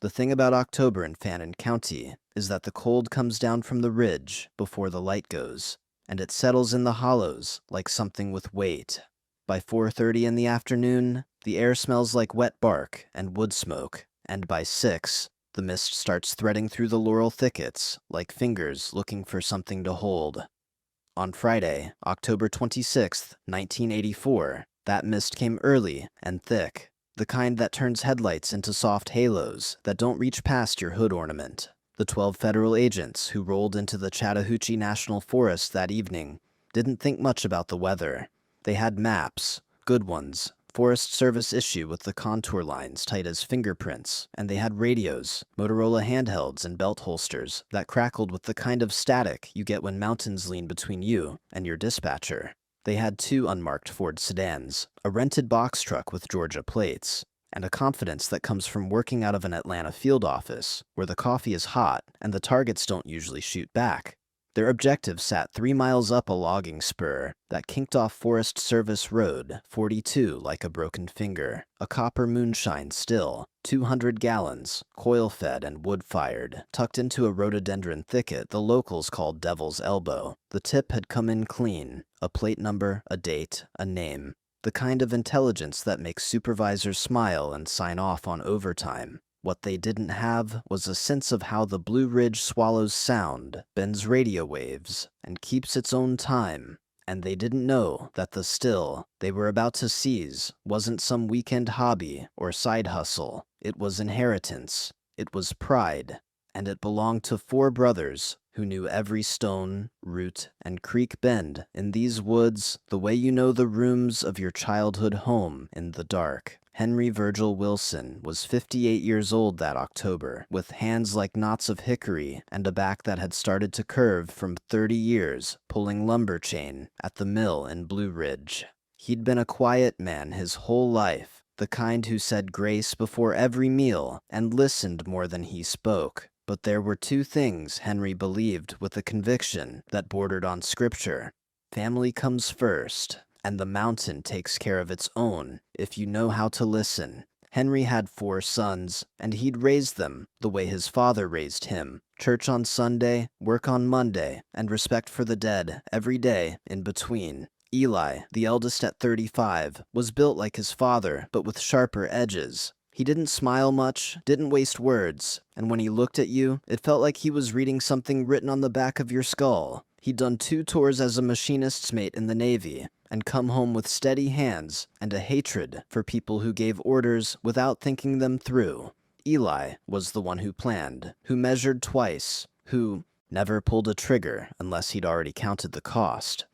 The thing about October in Fannin County is that the cold comes down from the ridge before the light goes, and it settles in the hollows like something with weight. By 4:30 in the afternoon, the air smells like wet bark and wood smoke, and by 6, the mist starts threading through the laurel thickets like fingers looking for something to hold. On Friday, October 26th, 1984, that mist came early and thick, the kind that turns headlights into soft halos that don't reach past your hood ornament. The 12 federal agents who rolled into the Chattahoochee National Forest that evening didn't think much about the weather. They had maps, good ones, Forest Service issue with the contour lines tight as fingerprints, and they had radios, Motorola handhelds and belt holsters that crackled with the kind of static you get when mountains lean between you and your dispatcher. They had 2 unmarked Ford sedans, a rented box truck with Georgia plates, and a confidence that comes from working out of an Atlanta field office, where the coffee is hot and the targets don't usually shoot back. Their objective sat 3 miles up a logging spur that kinked off Forest Service Road 42 like a broken finger, a copper moonshine still, 200 gallons, coil-fed and wood-fired, tucked into a rhododendron thicket the locals called Devil's Elbow. The tip had come in clean, a plate number, a date, a name, the kind of intelligence that makes supervisors smile and sign off on overtime. What they didn't have was a sense of how the Blue Ridge swallows sound, bends radio waves, and keeps its own time. And they didn't know that the still they were about to seize wasn't some weekend hobby or side hustle. It was inheritance. It was pride. And it belonged to 4 brothers who knew every stone, root, and creek bend in these woods the way you know the rooms of your childhood home in the dark. Henry Virgil Wilson was 58 years old that October, with hands like knots of hickory and a back that had started to curve from 30 years pulling lumber chain at the mill in Blue Ridge. He'd been a quiet man his whole life, the kind who said grace before every meal and listened more than he spoke. But there were 2 things Henry believed with a conviction that bordered on scripture. Family comes first, and the mountain takes care of its own if you know how to listen. Henry had 4 sons, and he'd raised them the way his father raised him. Church on Sunday, work on Monday, and respect for the dead every day in between. Eli, the eldest at 35, was built like his father, but with sharper edges. He didn't smile much, didn't waste words, and when he looked at you, it felt like he was reading something written on the back of your skull. He'd done 2 tours as a machinist's mate in the Navy, and come home with steady hands and a hatred for people who gave orders without thinking them through. Eli was the one who planned, who measured twice, who never pulled a trigger unless he'd already counted the cost.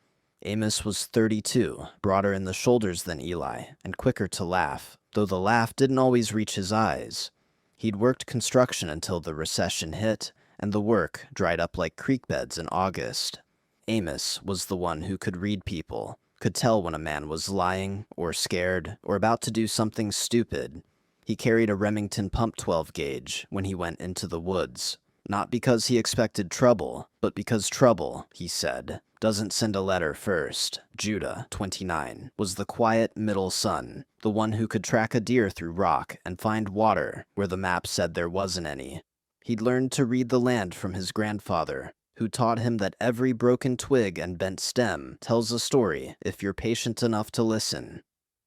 Amos was 32, broader in the shoulders than Eli, and quicker to laugh, though the laugh didn't always reach his eyes. He'd worked construction until the recession hit, and the work dried up like creek beds in August. Amos was the one who could read people, could tell when a man was lying, or scared, or about to do something stupid. He carried a Remington pump 12 gauge when he went into the woods. Not because he expected trouble, but because trouble, he said, doesn't send a letter first. Judah, 29, was the quiet middle son, the one who could track a deer through rock and find water where the map said there wasn't any. He'd learned to read the land from his grandfather, who taught him that every broken twig and bent stem tells a story if you're patient enough to listen.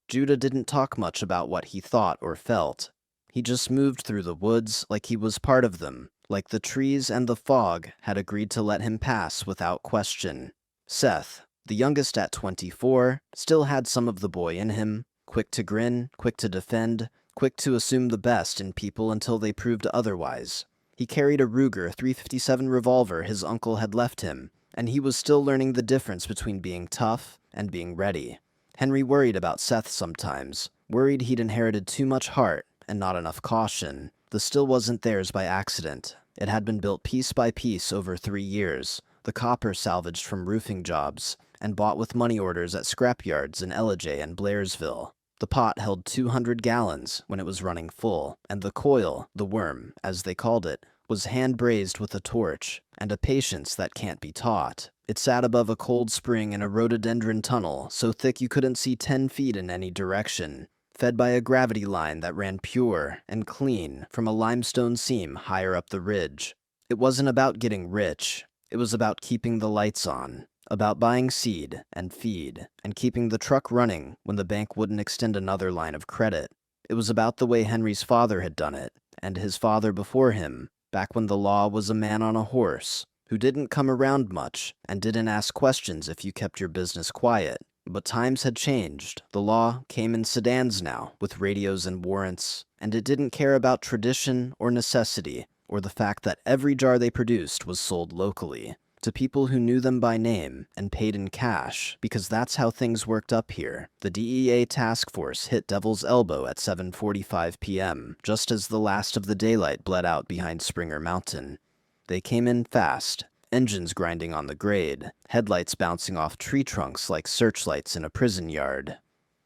Judah didn't talk much about what he thought or felt. He just moved through the woods like he was part of them, like the trees and the fog had agreed to let him pass without question. Seth, the youngest at 24, still had some of the boy in him, quick to grin, quick to defend, quick to assume the best in people until they proved otherwise. He carried a Ruger .357 revolver his uncle had left him, and he was still learning the difference between being tough and being ready. Henry worried about Seth sometimes, worried he'd inherited too much heart and not enough caution. The still wasn't theirs by accident. It had been built piece by piece over 3 years, the copper salvaged from roofing jobs, and bought with money orders at scrapyards in Ellijay and Blairsville. The pot held 200 gallons when it was running full, and the coil, the worm, as they called it, was hand-braised with a torch, and a patience that can't be taught. It sat above a cold spring in a rhododendron tunnel so thick you couldn't see 10 feet in any direction. fed by a gravity line that ran pure and clean from a limestone seam higher up the ridge. It wasn't about getting rich. It was about keeping the lights on, about buying seed and feed, and keeping the truck running when the bank wouldn't extend another line of credit. It was about the way Henry's father had done it, and his father before him, back when the law was a man on a horse, who didn't come around much and didn't ask questions if you kept your business quiet. But times had changed. The law came in sedans now, with radios and warrants, and it didn't care about tradition or necessity, or the fact that every jar they produced was sold locally, to people who knew them by name and paid in cash, because that's how things worked up here. The DEA task force hit Devil's Elbow at 7:45 p.m., just as the last of the daylight bled out behind Springer Mountain. They came in fast, engines grinding on the grade, headlights bouncing off tree trunks like searchlights in a prison yard.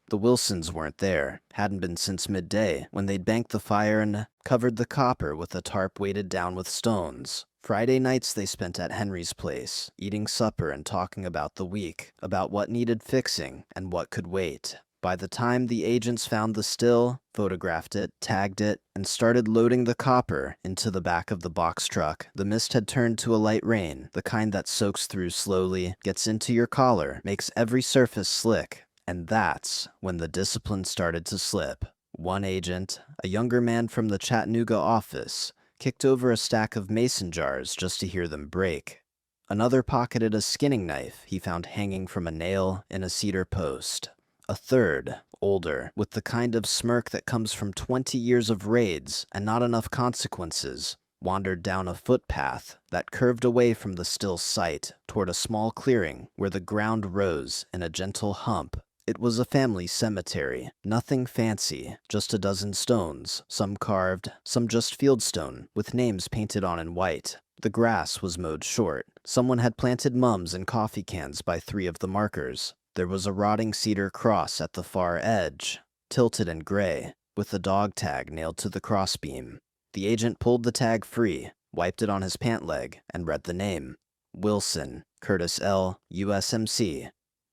The Wilsons weren't there, hadn't been since midday, when they'd banked the fire and covered the copper with a tarp weighted down with stones. Friday nights they spent at Henry's place, eating supper and talking about the week, about what needed fixing and what could wait. By the time the agents found the still, photographed it, tagged it, and started loading the copper into the back of the box truck, the mist had turned to a light rain, the kind that soaks through slowly, gets into your collar, makes every surface slick. And that's when the discipline started to slip. One agent, a younger man from the Chattanooga office, kicked over a stack of mason jars just to hear them break. Another pocketed a skinning knife he found hanging from a nail in a cedar post. A third, older, with the kind of smirk that comes from 20 years of raids and not enough consequences, wandered down a footpath that curved away from the still site toward a small clearing where the ground rose in a gentle hump. It was a family cemetery, nothing fancy, just a dozen stones, some carved, some just fieldstone, with names painted on in white. The grass was mowed short. Someone had planted mums and coffee cans by 3 of the markers. There was a rotting cedar cross at the far edge, tilted and gray, with the dog tag nailed to the crossbeam. The agent pulled the tag free, wiped it on his pant leg, and read the name. Wilson, Curtis L., USMC.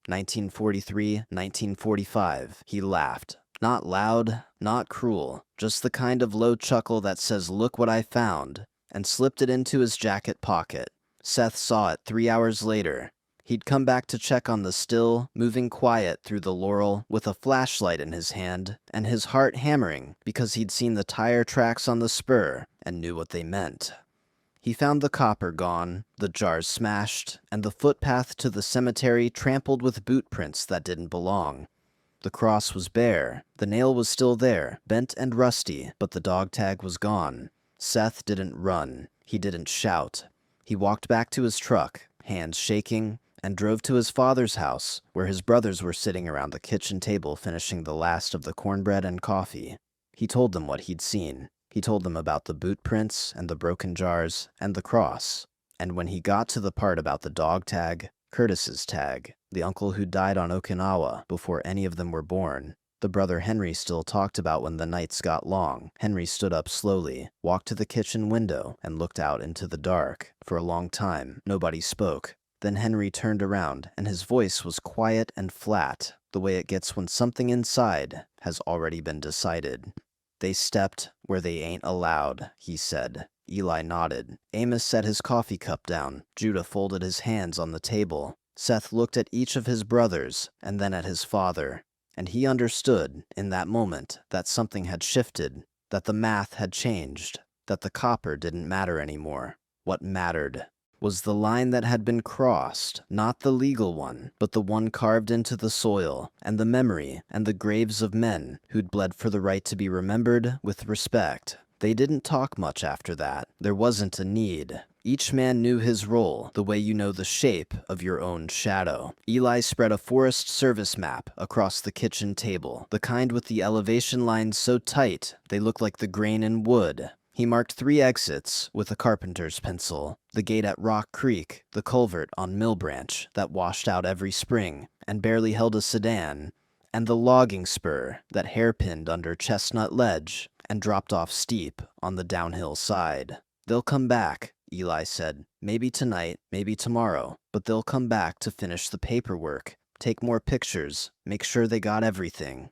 1943-1945, he laughed. Not loud, not cruel, just the kind of low chuckle that says, "Look what I found," and slipped it into his jacket pocket. Seth saw it 3 hours later. He'd come back to check on the still, moving quiet through the laurel with a flashlight in his hand, and his heart hammering because he'd seen the tire tracks on the spur and knew what they meant. He found the copper gone, the jars smashed, and the footpath to the cemetery trampled with boot prints that didn't belong. The cross was bare, the nail was still there, bent and rusty, but the dog tag was gone. Seth didn't run, he didn't shout. He walked back to his truck, hands shaking, and drove to his father's house, where his brothers were sitting around the kitchen table finishing the last of the cornbread and coffee. He told them what he'd seen. He told them about the boot prints and the broken jars and the cross. And when he got to the part about the dog tag, Curtis's tag, the uncle who died on Okinawa before any of them were born, the brother Henry still talked about when the nights got long. Henry stood up slowly, walked to the kitchen window, and looked out into the dark. For a long time, nobody spoke. Then Henry turned around, and his voice was quiet and flat, the way it gets when something inside has already been decided. "They stepped where they ain't allowed," he said. Eli nodded. Amos set his coffee cup down. Judah folded his hands on the table. Seth looked at each of his brothers, and then at his father. And he understood, in that moment, that something had shifted, that the math had changed, that the copper didn't matter anymore. What mattered was the line that had been crossed, not the legal one, but the one carved into the soil, and the memory, and the graves of men who'd bled for the right to be remembered with respect. They didn't talk much after that. There wasn't a need. Each man knew his role, the way you know the shape of your own shadow. Eli spread a Forest Service map across the kitchen table, the kind with the elevation lines so tight they looked like the grain in wood. He marked 3 exits with a carpenter's pencil: the gate at Rock Creek, the culvert on Mill Branch that washed out every spring and barely held a sedan, and the logging spur that hairpinned under Chestnut Ledge and dropped off steep on the downhill side. "They'll come back," Eli said. "Maybe tonight, maybe tomorrow, but they'll come back to finish the paperwork, take more pictures, make sure they got everything."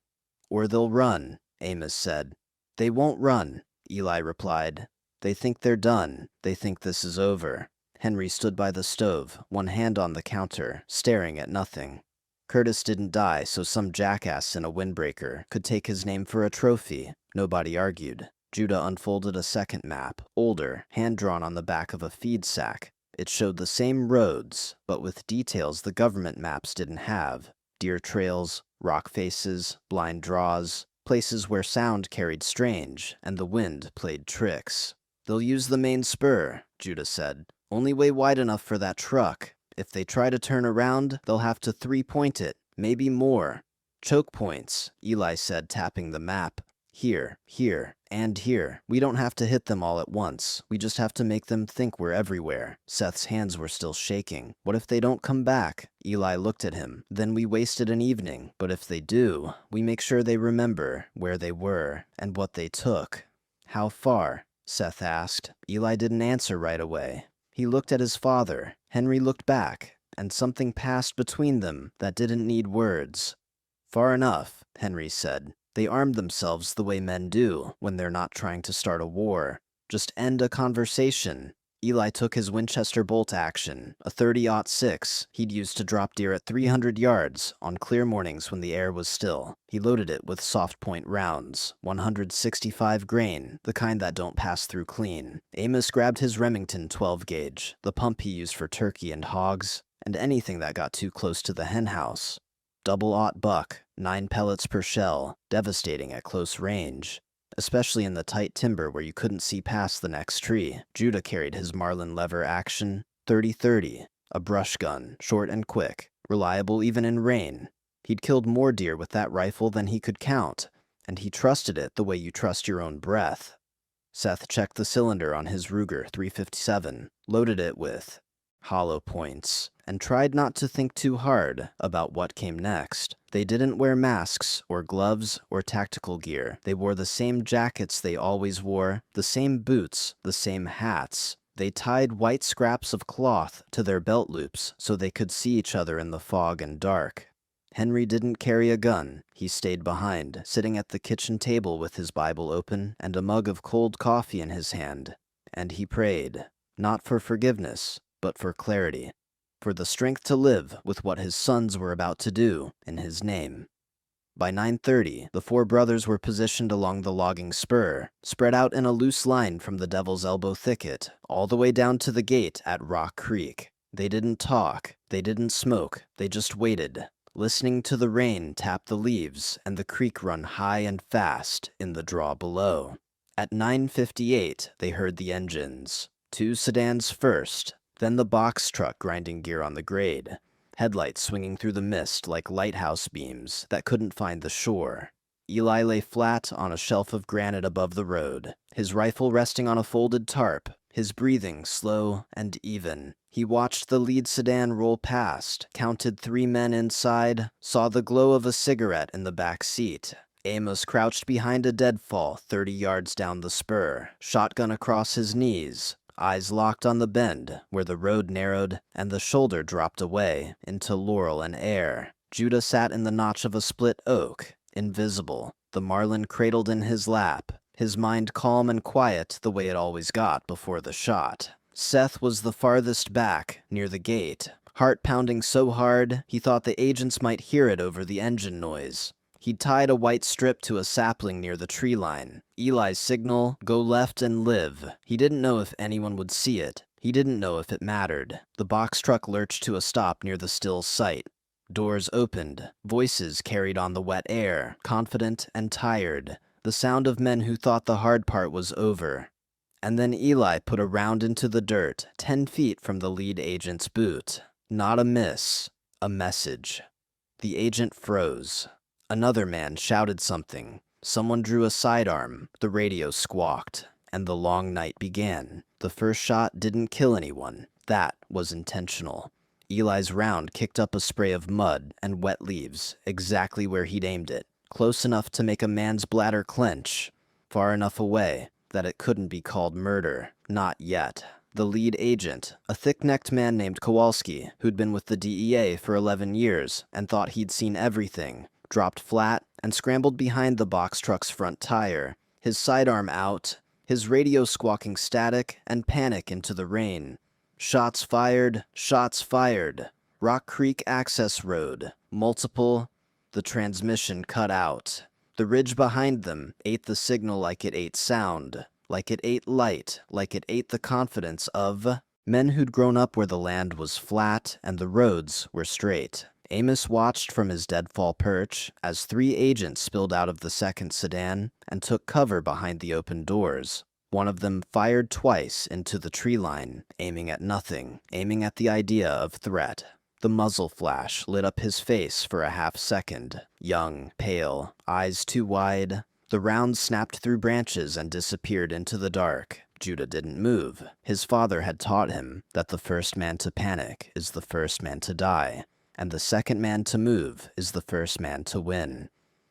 "Or they'll run," Amos said. "They won't run," Eli replied. "They think they're done. They think this is over." Henry stood by the stove, one hand on the counter, staring at nothing. Curtis didn't die, so some jackass in a windbreaker could take his name for a trophy. Nobody argued. Judah unfolded a second map, older, hand-drawn on the back of a feed sack. It showed the same roads, but with details the government maps didn't have. Deer trails, rock faces, blind draws, places where sound carried strange, and the wind played tricks. "They'll use the main spur," Judah said. "Only way wide enough for that truck. If they try to turn around, they'll have to three-point it, maybe more." "Choke points," Eli said, tapping the map. "Here, here, and here. We don't have to hit them all at once. We just have to make them think we're everywhere." Seth's hands were still shaking. "What if they don't come back?" Eli looked at him. "Then we wasted an evening. But if they do, we make sure they remember where they were and what they took." "How far?" Seth asked. Eli didn't answer right away. He looked at his father. Henry looked back, and something passed between them that didn't need words. "Far enough," Henry said. "They armed themselves the way men do when they're not trying to start a war. Just end a conversation." Eli took his Winchester bolt action, a 30-06 he'd used to drop deer at 300 yards on clear mornings when the air was still. He loaded it with soft-point rounds, 165 grain, the kind that don't pass through clean. Amos grabbed his Remington 12-gauge, the pump he used for turkey and hogs, and anything that got too close to the henhouse. Double-aught buck, 9 pellets per shell, devastating at close range. Especially in the tight timber where you couldn't see past the next tree. Judah carried his Marlin lever action, 30-30, a brush gun, short and quick, reliable even in rain. He'd killed more deer with that rifle than he could count, and he trusted it the way you trust your own breath. Seth checked the cylinder on his Ruger 357, loaded it with hollow points, and tried not to think too hard about what came next. They didn't wear masks or gloves or tactical gear. They wore the same jackets they always wore, the same boots, the same hats. They tied white scraps of cloth to their belt loops so they could see each other in the fog and dark. Henry didn't carry a gun. He stayed behind, sitting at the kitchen table with his Bible open and a mug of cold coffee in his hand. And he prayed, not for forgiveness, but for clarity, for the strength to live with what his sons were about to do in his name. By 9:30, the 4 brothers were positioned along the logging spur, spread out in a loose line from the Devil's Elbow thicket, all the way down to the gate at Rock Creek. They didn't talk, they didn't smoke, they just waited, listening to the rain tap the leaves and the creek run high and fast in the draw below. At 9:58, they heard the engines. 2 sedans first, then the box truck grinding gear on the grade, headlights swinging through the mist like lighthouse beams that couldn't find the shore. Eli lay flat on a shelf of granite above the road, his rifle resting on a folded tarp, his breathing slow and even. He watched the lead sedan roll past, counted 3 men inside, saw the glow of a cigarette in the back seat. Amos crouched behind a deadfall 30 yards down the spur, shotgun across his knees, eyes locked on the bend where the road narrowed and the shoulder dropped away into laurel and air. Judah sat in the notch of a split oak, invisible, the Marlin cradled in his lap, his mind calm and quiet the way it always got before the shot. Seth was the farthest back, near the gate, heart pounding so hard he thought the agents might hear it over the engine noise. He'd tied a white strip to a sapling near the tree line. Eli's signal, go left and live. He didn't know if anyone would see it. He didn't know if it mattered. The box truck lurched to a stop near the still site. Doors opened. Voices carried on the wet air, confident and tired. The sound of men who thought the hard part was over. And then Eli put a round into the dirt, 10 feet from the lead agent's boot. Not a miss. A message. The agent froze. Another man shouted something. Someone drew a sidearm. The radio squawked. And the long night began. The first shot didn't kill anyone. That was intentional. Eli's round kicked up a spray of mud and wet leaves, exactly where he'd aimed it. Close enough to make a man's bladder clench. Far enough away that it couldn't be called murder. Not yet. The lead agent, a thick-necked man named Kowalski, who'd been with the DEA for 11 years and thought he'd seen everything, dropped flat, and scrambled behind the box truck's front tire, his sidearm out, his radio squawking static and panic into the rain. Shots fired, shots fired. Rock Creek Access Road. Multiple. The transmission cut out. The ridge behind them ate the signal like it ate sound, like it ate light, like it ate the confidence of men who'd grown up where the land was flat and the roads were straight. Amos watched from his deadfall perch as 3 agents spilled out of the second sedan and took cover behind the open doors. One of them fired twice into the tree line, aiming at nothing, aiming at the idea of threat. The muzzle flash lit up his face for a half second. Young, pale, eyes too wide. The round snapped through branches and disappeared into the dark. Judah didn't move. His father had taught him that the first man to panic is the first man to die, and the second man to move is the first man to win.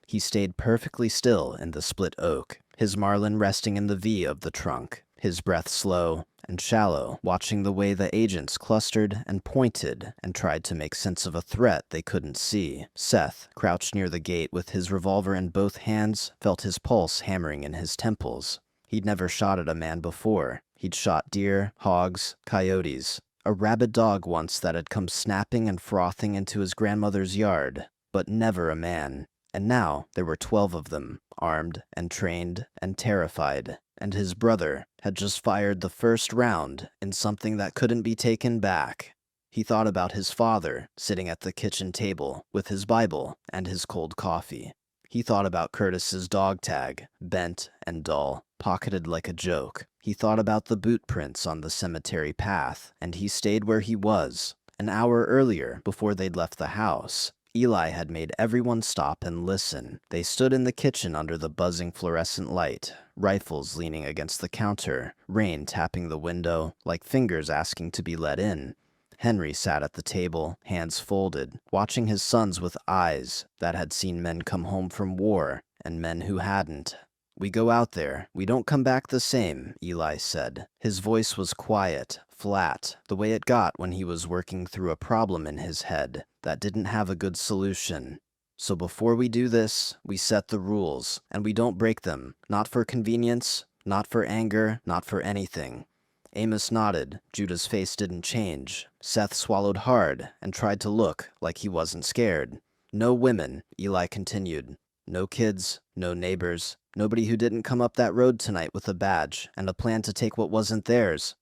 He stayed perfectly still in the split oak, his Marlin resting in the V of the trunk, his breath slow and shallow, watching the way the agents clustered and pointed and tried to make sense of a threat they couldn't see. Seth, crouched near the gate with his revolver in both hands, felt his pulse hammering in his temples. He'd never shot at a man before. He'd shot deer, hogs, coyotes, a rabid dog once that had come snapping and frothing into his grandmother's yard, but never a man. And now there were 12 of them, armed and trained and terrified, and his brother had just fired the first round in something that couldn't be taken back. He thought about his father sitting at the kitchen table with his Bible and his cold coffee. He thought about Curtis's dog tag, bent and dull, pocketed like a joke. He thought about the boot prints on the cemetery path, and he stayed where he was. An hour earlier, before they'd left the house, Eli had made everyone stop and listen. They stood in the kitchen under the buzzing fluorescent light, rifles leaning against the counter, rain tapping the window, like fingers asking to be let in. Henry sat at the table, hands folded, watching his sons with eyes that had seen men come home from war and men who hadn't. "We go out there. We don't come back the same," Eli said. His voice was quiet, flat, the way it got when he was working through a problem in his head that didn't have a good solution. "So before we do this, we set the rules, and we don't break them, not for convenience, not for anger, not for anything." Amos nodded. Judah's face didn't change. Seth swallowed hard and tried to look like he wasn't scared. "No women," Eli continued. "No kids, no neighbors, nobody who didn't come up that road tonight with a badge and a plan to take what wasn't theirs."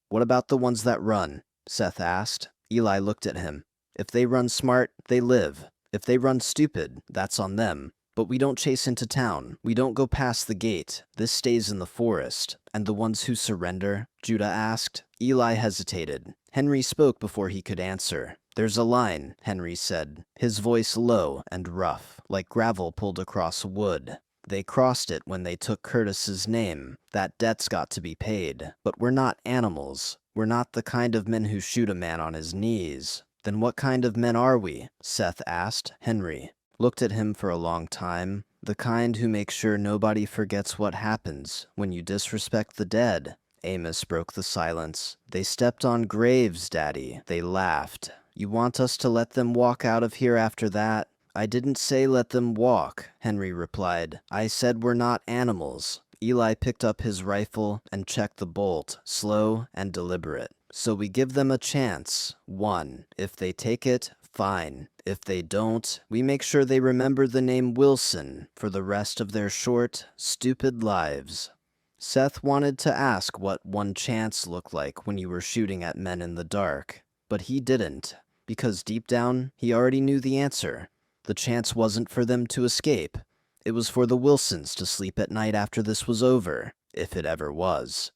"What about the ones that run?" Seth asked. Eli looked at him. "If they run smart, they live. If they run stupid, that's on them. But we don't chase into town. We don't go past the gate. This stays in the forest." "And the ones who surrender?" Judah asked. Eli hesitated. Henry spoke before he could answer. "There's a line," Henry said, his voice low and rough, like gravel pulled across wood. "They crossed it when they took Curtis's name. That debt's got to be paid. But we're not animals. We're not the kind of men who shoot a man on his knees." "Then what kind of men are we?" Seth asked. Henry looked at him for a long time. "The kind who make sure nobody forgets what happens when you disrespect the dead." Amos broke the silence. "They stepped on graves, Daddy." They laughed. "You want us to let them walk out of here after that?" "I didn't say let them walk," Henry replied. "I said we're not animals." Eli picked up his rifle and checked the bolt, slow and deliberate. "So we give them a chance. 1. If they take it, fine. If they don't, we make sure they remember the name Wilson for the rest of their short, stupid lives." Seth wanted to ask what one chance looked like when you were shooting at men in the dark, but he didn't, because deep down, he already knew the answer. The chance wasn't for them to escape. It was for the Wilsons to sleep at night after this was over, if it ever was.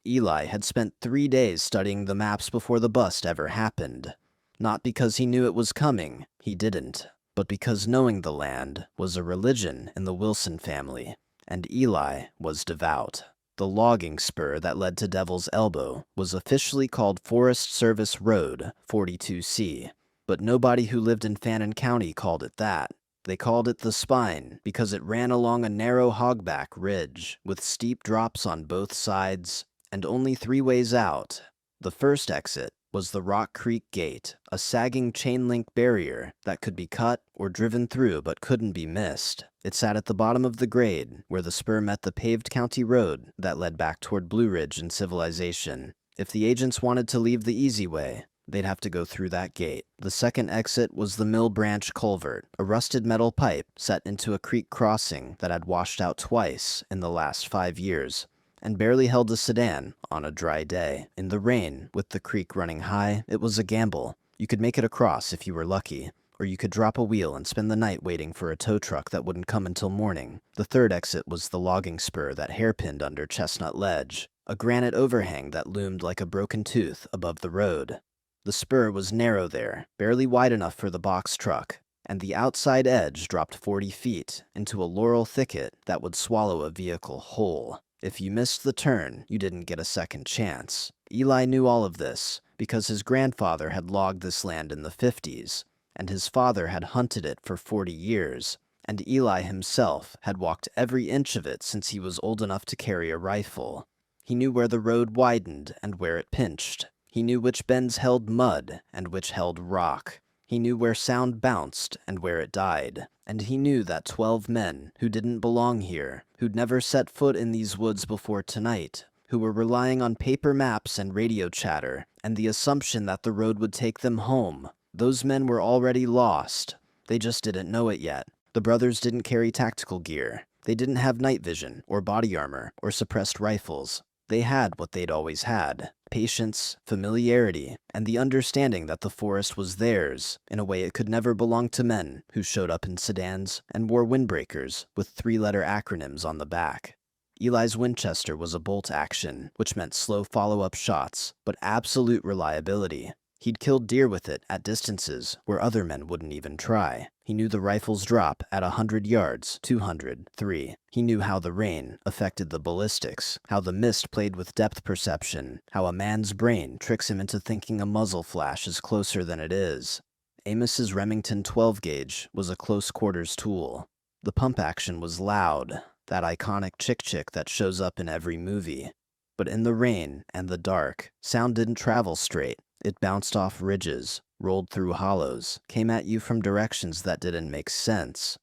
Eli had spent 3 days studying the maps before the bust ever happened. Not because he knew it was coming, he didn't, but because knowing the land was a religion in the Wilson family, and Eli was devout. The logging spur that led to Devil's Elbow was officially called Forest Service Road 42C, but nobody who lived in Fannin County called it that. They called it the Spine because it ran along a narrow hogback ridge with steep drops on both sides and only 3 ways out. The first exit was the Rock Creek Gate, a sagging chain-link barrier that could be cut or driven through but couldn't be missed. It sat at the bottom of the grade, where the spur met the paved county road that led back toward Blue Ridge and civilization. If the agents wanted to leave the easy way, they'd have to go through that gate. The second exit was the Mill Branch Culvert, a rusted metal pipe set into a creek crossing that had washed out twice in the last 5 years, and barely held a sedan on a dry day. In the rain, with the creek running high, it was a gamble. You could make it across if you were lucky, or you could drop a wheel and spend the night waiting for a tow truck that wouldn't come until morning. The third exit was the logging spur that hairpinned under Chestnut Ledge, a granite overhang that loomed like a broken tooth above the road. The spur was narrow there, barely wide enough for the box truck, and the outside edge dropped 40 feet into a laurel thicket that would swallow a vehicle whole. If you missed the turn, you didn't get a second chance. Eli knew all of this because his grandfather had logged this land in the 50s, and his father had hunted it for 40 years, and Eli himself had walked every inch of it since he was old enough to carry a rifle. He knew where the road widened and where it pinched. He knew which bends held mud and which held rock. He knew where sound bounced and where it died. And he knew that 12 men who didn't belong here, who'd never set foot in these woods before tonight, who were relying on paper maps and radio chatter and the assumption that the road would take them home, those men were already lost. They just didn't know it yet. The brothers didn't carry tactical gear. They didn't have night vision or body armor or suppressed rifles. They had what they'd always had: patience, familiarity, and the understanding that the forest was theirs in a way it could never belong to men who showed up in sedans and wore windbreakers with 3-letter acronyms on the back. Eli's Winchester was a bolt action, which meant slow follow-up shots, but absolute reliability. He'd killed deer with it at distances where other men wouldn't even try. He knew the rifle's drop at 100 yards, 200, 3. He knew how the rain affected the ballistics, how the mist played with depth perception, how a man's brain tricks him into thinking a muzzle flash is closer than it is. Amos's Remington 12-gauge was a close-quarters tool. The pump action was loud, that iconic chick-chick that shows up in every movie. But in the rain and the dark, sound didn't travel straight. It bounced off ridges, rolled through hollows, came at you from directions that didn't make sense.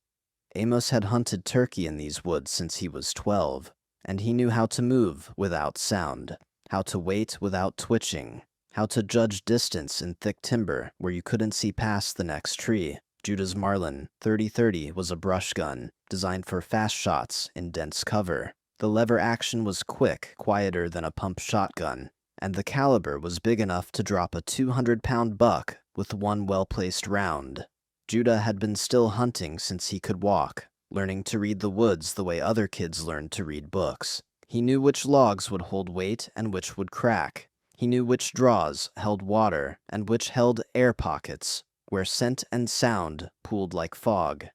Amos had hunted turkey in these woods since he was 12, and he knew how to move without sound, how to wait without twitching, how to judge distance in thick timber where you couldn't see past the next tree. Judah's Marlin 30-30 was a brush gun, designed for fast shots in dense cover. The lever action was quick, quieter than a pump shotgun, and the caliber was big enough to drop a 200-pound buck with one well-placed round. Judah had been still hunting since he could walk, learning to read the woods the way other kids learned to read books. He knew which logs would hold weight and which would crack. He knew which draws held water and which held air pockets, where scent and sound pooled like fog.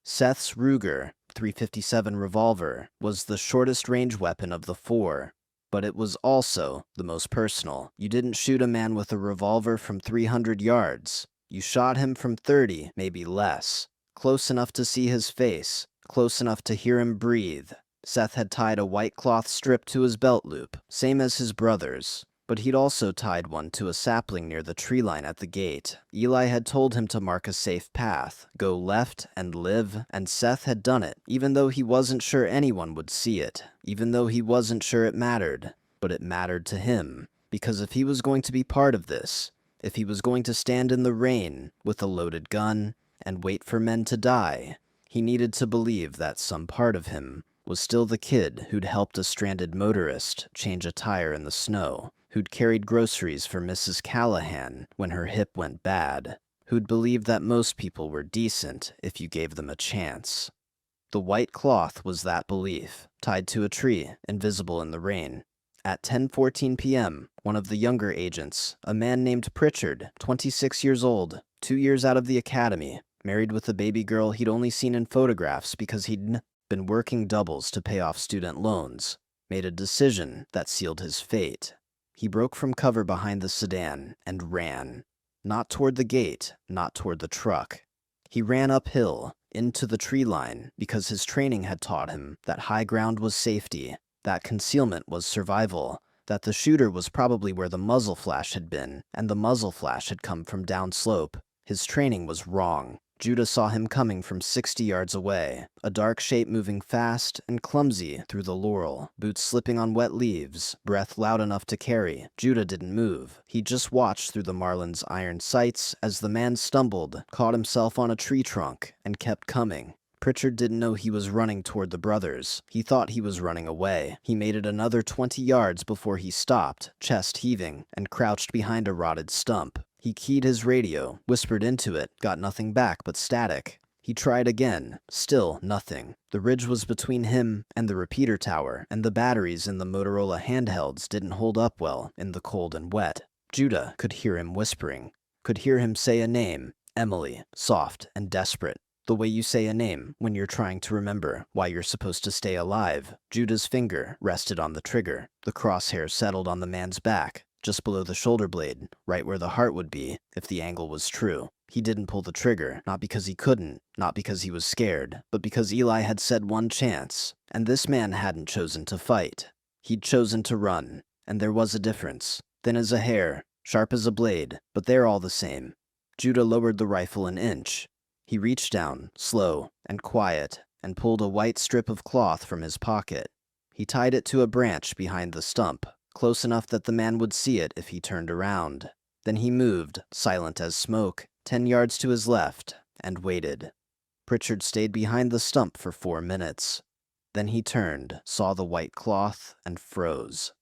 Seth's Ruger .357 revolver was the shortest range weapon of the 4, but it was also the most personal. You didn't shoot a man with a revolver from 300 yards. You shot him from 30, maybe less. Close enough to see his face, close enough to hear him breathe. Seth had tied a white cloth strip to his belt loop, same as his brother's, but he'd also tied one to a sapling near the tree line at the gate. Eli had told him to mark a safe path, go left and live, and Seth had done it, even though he wasn't sure anyone would see it, even though he wasn't sure it mattered. But it mattered to him, because if he was going to be part of this, if he was going to stand in the rain with a loaded gun and wait for men to die, he needed to believe that some part of him was still the kid who'd helped a stranded motorist change a tire in the snow, who'd carried groceries for Mrs. Callahan when her hip went bad, who'd believed that most people were decent if you gave them a chance. The white cloth was that belief, tied to a tree, invisible in the rain. At 10:14 p.m., one of the younger agents, a man named Pritchard, 26 years old, 2 years out of the academy, married with a baby girl he'd only seen in photographs because he'd been working doubles to pay off student loans, made a decision that sealed his fate. He broke from cover behind the sedan and ran. Not toward the gate, not toward the truck. He ran uphill, into the tree line, because his training had taught him that high ground was safety, that concealment was survival, that the shooter was probably where the muzzle flash had been, and the muzzle flash had come from downslope. His training was wrong. Judah saw him coming from 60 yards away, a dark shape moving fast and clumsy through the laurel, boots slipping on wet leaves, breath loud enough to carry. Judah didn't move. He just watched through the Marlin's iron sights as the man stumbled, caught himself on a tree trunk, and kept coming. Pritchard didn't know he was running toward the brothers. He thought he was running away. He made it another 20 yards before he stopped, chest heaving, and crouched behind a rotted stump. He keyed his radio, whispered into it, got nothing back but static. He tried again, still nothing. The ridge was between him and the repeater tower, and the batteries in the Motorola handhelds didn't hold up well in the cold and wet. Judah could hear him whispering, could hear him say a name, Emily, soft and desperate. The way you say a name when you're trying to remember why you're supposed to stay alive. Judah's finger rested on the trigger. The crosshair settled on the man's back, just below the shoulder blade, right where the heart would be if the angle was true. He didn't pull the trigger, not because he couldn't, not because he was scared, but because Eli had said one chance, and this man hadn't chosen to fight. He'd chosen to run, and there was a difference. Thin as a hair, sharp as a blade, but they're all the same. Judah lowered the rifle an inch. He reached down, slow and quiet, and pulled a white strip of cloth from his pocket. He tied it to a branch behind the stump, close enough that the man would see it if he turned around. Then he moved, silent as smoke, 10 yards to his left, and waited. Pritchard stayed behind the stump for 4 minutes. Then he turned, saw the white cloth, and froze.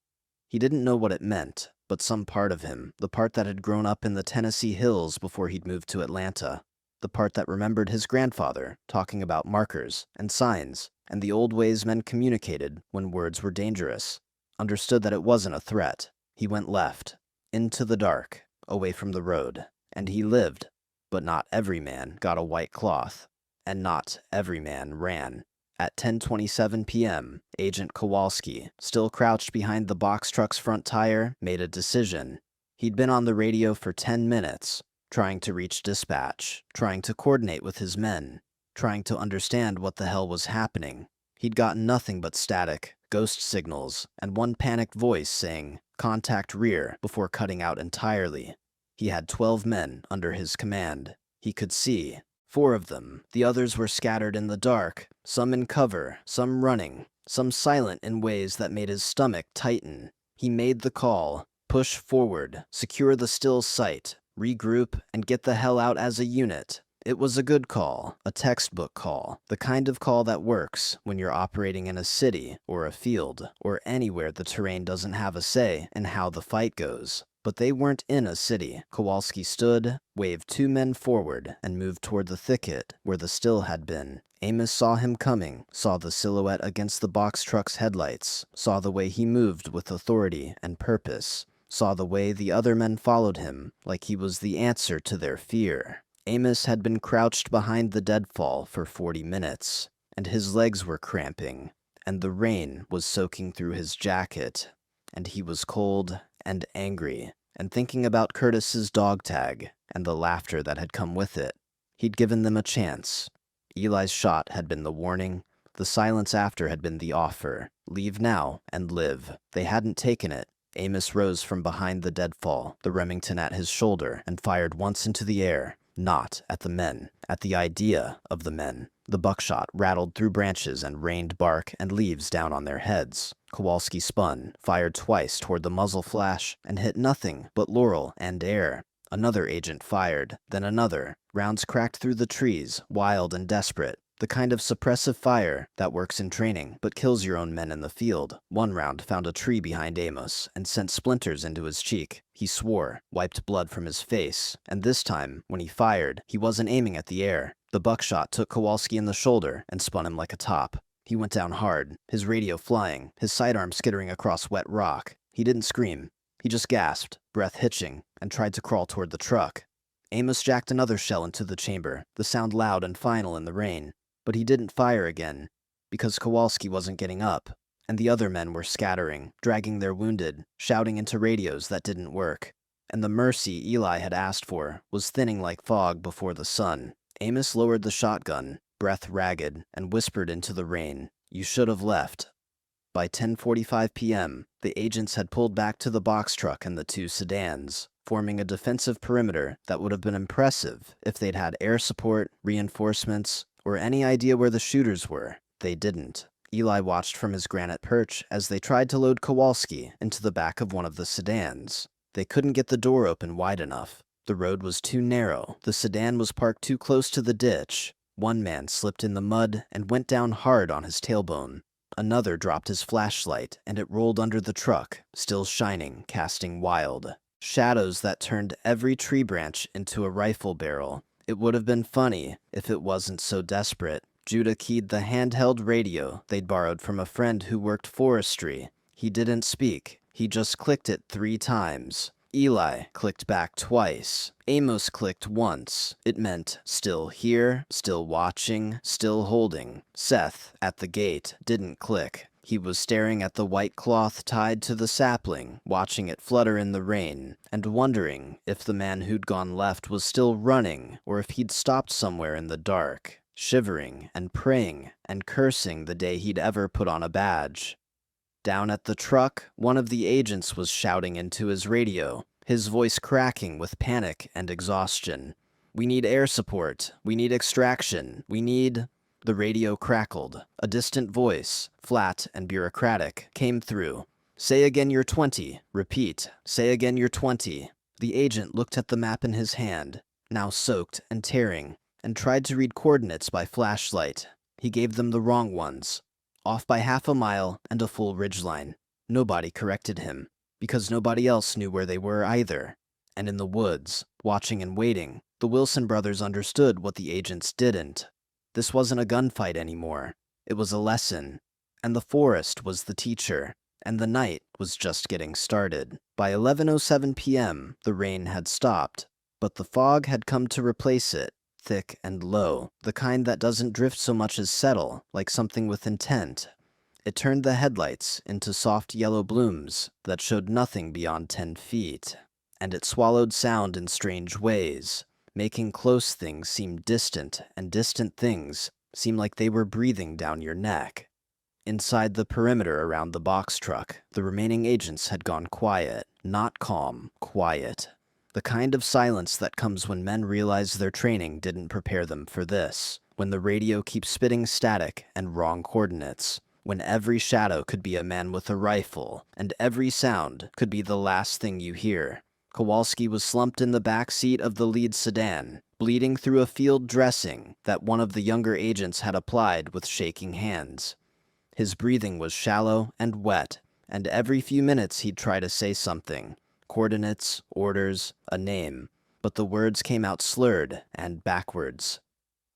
He didn't know what it meant, but some part of him, the part that had grown up in the Tennessee hills before he'd moved to Atlanta, the part that remembered his grandfather talking about markers and signs and the old ways men communicated when words were dangerous, understood that it wasn't a threat. He went left, into the dark, away from the road, and he lived. But not every man got a white cloth, and not every man ran. At 10:27 p.m., Agent Kowalski, still crouched behind the box truck's front tire, made a decision. He'd been on the radio for 10 minutes, trying to reach dispatch, trying to coordinate with his men, trying to understand what the hell was happening. He'd gotten nothing but static, ghost signals, and one panicked voice saying, "Contact rear," before cutting out entirely. He had 12 men under his command. He could see 4 of them. The others were scattered in the dark, some in cover, some running, some silent in ways that made his stomach tighten. He made the call: push forward, secure the still site, regroup, and get the hell out as a unit. It was a good call, a textbook call, the kind of call that works when you're operating in a city or a field or anywhere the terrain doesn't have a say in how the fight goes. But they weren't in a city. Kowalski stood, waved 2 men forward, and moved toward the thicket where the still had been. Amos saw him coming, saw the silhouette against the box truck's headlights, saw the way he moved with authority and purpose, saw the way the other men followed him, like he was the answer to their fear. Amos had been crouched behind the deadfall for 40 minutes, and his legs were cramping, and the rain was soaking through his jacket, and he was cold and angry, and thinking about Curtis's dog tag and the laughter that had come with it. He'd given them a chance. Eli's shot had been the warning. The silence after had been the offer. Leave now and live. They hadn't taken it. Amos rose from behind the deadfall, the Remington at his shoulder, and fired once into the air. Not at the men, at the idea of the men. The buckshot rattled through branches and rained bark and leaves down on their heads. Kowalski spun, fired twice toward the muzzle flash, and hit nothing but laurel and air. Another agent fired, then another. Rounds cracked through the trees, wild and desperate. The kind of suppressive fire that works in training, but kills your own men in the field. One round found a tree behind Amos and sent splinters into his cheek. He swore, wiped blood from his face, and this time, when he fired, he wasn't aiming at the air. The buckshot took Kowalski in the shoulder and spun him like a top. He went down hard, his radio flying, his sidearm skittering across wet rock. He didn't scream. He just gasped, breath hitching, and tried to crawl toward the truck. Amos jacked another shell into the chamber, the sound loud and final in the rain. But he didn't fire again, because Kowalski wasn't getting up, and the other men were scattering, dragging their wounded, shouting into radios that didn't work. And the mercy Eli had asked for was thinning like fog before the sun. Amos lowered the shotgun, breath ragged, and whispered into the rain, "You should have left." By 10:45 p.m., the agents had pulled back to the box truck and the two sedans, forming a defensive perimeter that would have been impressive if they'd had air support, reinforcements, or any idea where the shooters were. They didn't. Eli watched from his granite perch as they tried to load Kowalski into the back of one of the sedans. They couldn't get the door open wide enough. The road was too narrow. The sedan was parked too close to the ditch. One man slipped in the mud and went down hard on his tailbone. Another dropped his flashlight, and it rolled under the truck, still shining, casting wild shadows that turned every tree branch into a rifle barrel. It would have been funny if it wasn't so desperate. Judah keyed the handheld radio they'd borrowed from a friend who worked forestry. He didn't speak. He just clicked it 3 times. Eli clicked back twice. Amos clicked once. It meant still here, still watching, still holding. Seth, at the gate, didn't click. He was staring at the white cloth tied to the sapling, watching it flutter in the rain, and wondering if the man who'd gone left was still running, or if he'd stopped somewhere in the dark, shivering and praying and cursing the day he'd ever put on a badge. Down at the truck, one of the agents was shouting into his radio, his voice cracking with panic and exhaustion. "We need air support. We need extraction. We need..." The radio crackled. A distant voice, flat and bureaucratic, came through. "Say again you're 20. Repeat. Say again you're 20. The agent looked at the map in his hand, now soaked and tearing, and tried to read coordinates by flashlight. He gave them the wrong ones. Off by half a mile and a full ridgeline. Nobody corrected him, because nobody else knew where they were either. And in the woods, watching and waiting, the Wilson brothers understood what the agents didn't. This wasn't a gunfight anymore. It was a lesson. And the forest was the teacher. And the night was just getting started. By 11:07 p.m., the rain had stopped, but the fog had come to replace it. Thick and low, the kind that doesn't drift so much as settle, like something with intent. It turned the headlights into soft yellow blooms that showed nothing beyond 10 feet. And it swallowed sound in strange ways, making close things seem distant and distant things seem like they were breathing down your neck. Inside the perimeter around the box truck, the remaining agents had gone quiet, not calm, quiet. The kind of silence that comes when men realize their training didn't prepare them for this, when the radio keeps spitting static and wrong coordinates, when every shadow could be a man with a rifle, and every sound could be the last thing you hear. Kowalski was slumped in the back seat of the lead sedan, bleeding through a field dressing that one of the younger agents had applied with shaking hands. His breathing was shallow and wet, and every few minutes he'd try to say something. Coordinates, orders, a name, but the words came out slurred and backwards.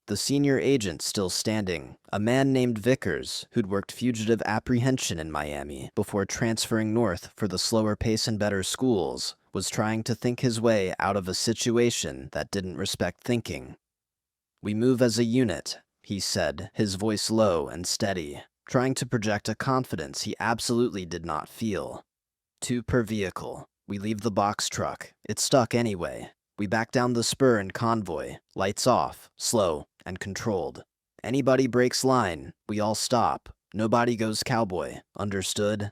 The senior agent still standing, a man named Vickers, who'd worked fugitive apprehension in Miami before transferring north for the slower pace and better schools, was trying to think his way out of a situation that didn't respect thinking. "We move as a unit," he said, his voice low and steady, trying to project a confidence he absolutely did not feel. "2 per vehicle. We leave the box truck. It's stuck anyway. We back down the spur in convoy. Lights off, slow, and controlled. Anybody breaks line, we all stop. Nobody goes cowboy. Understood?"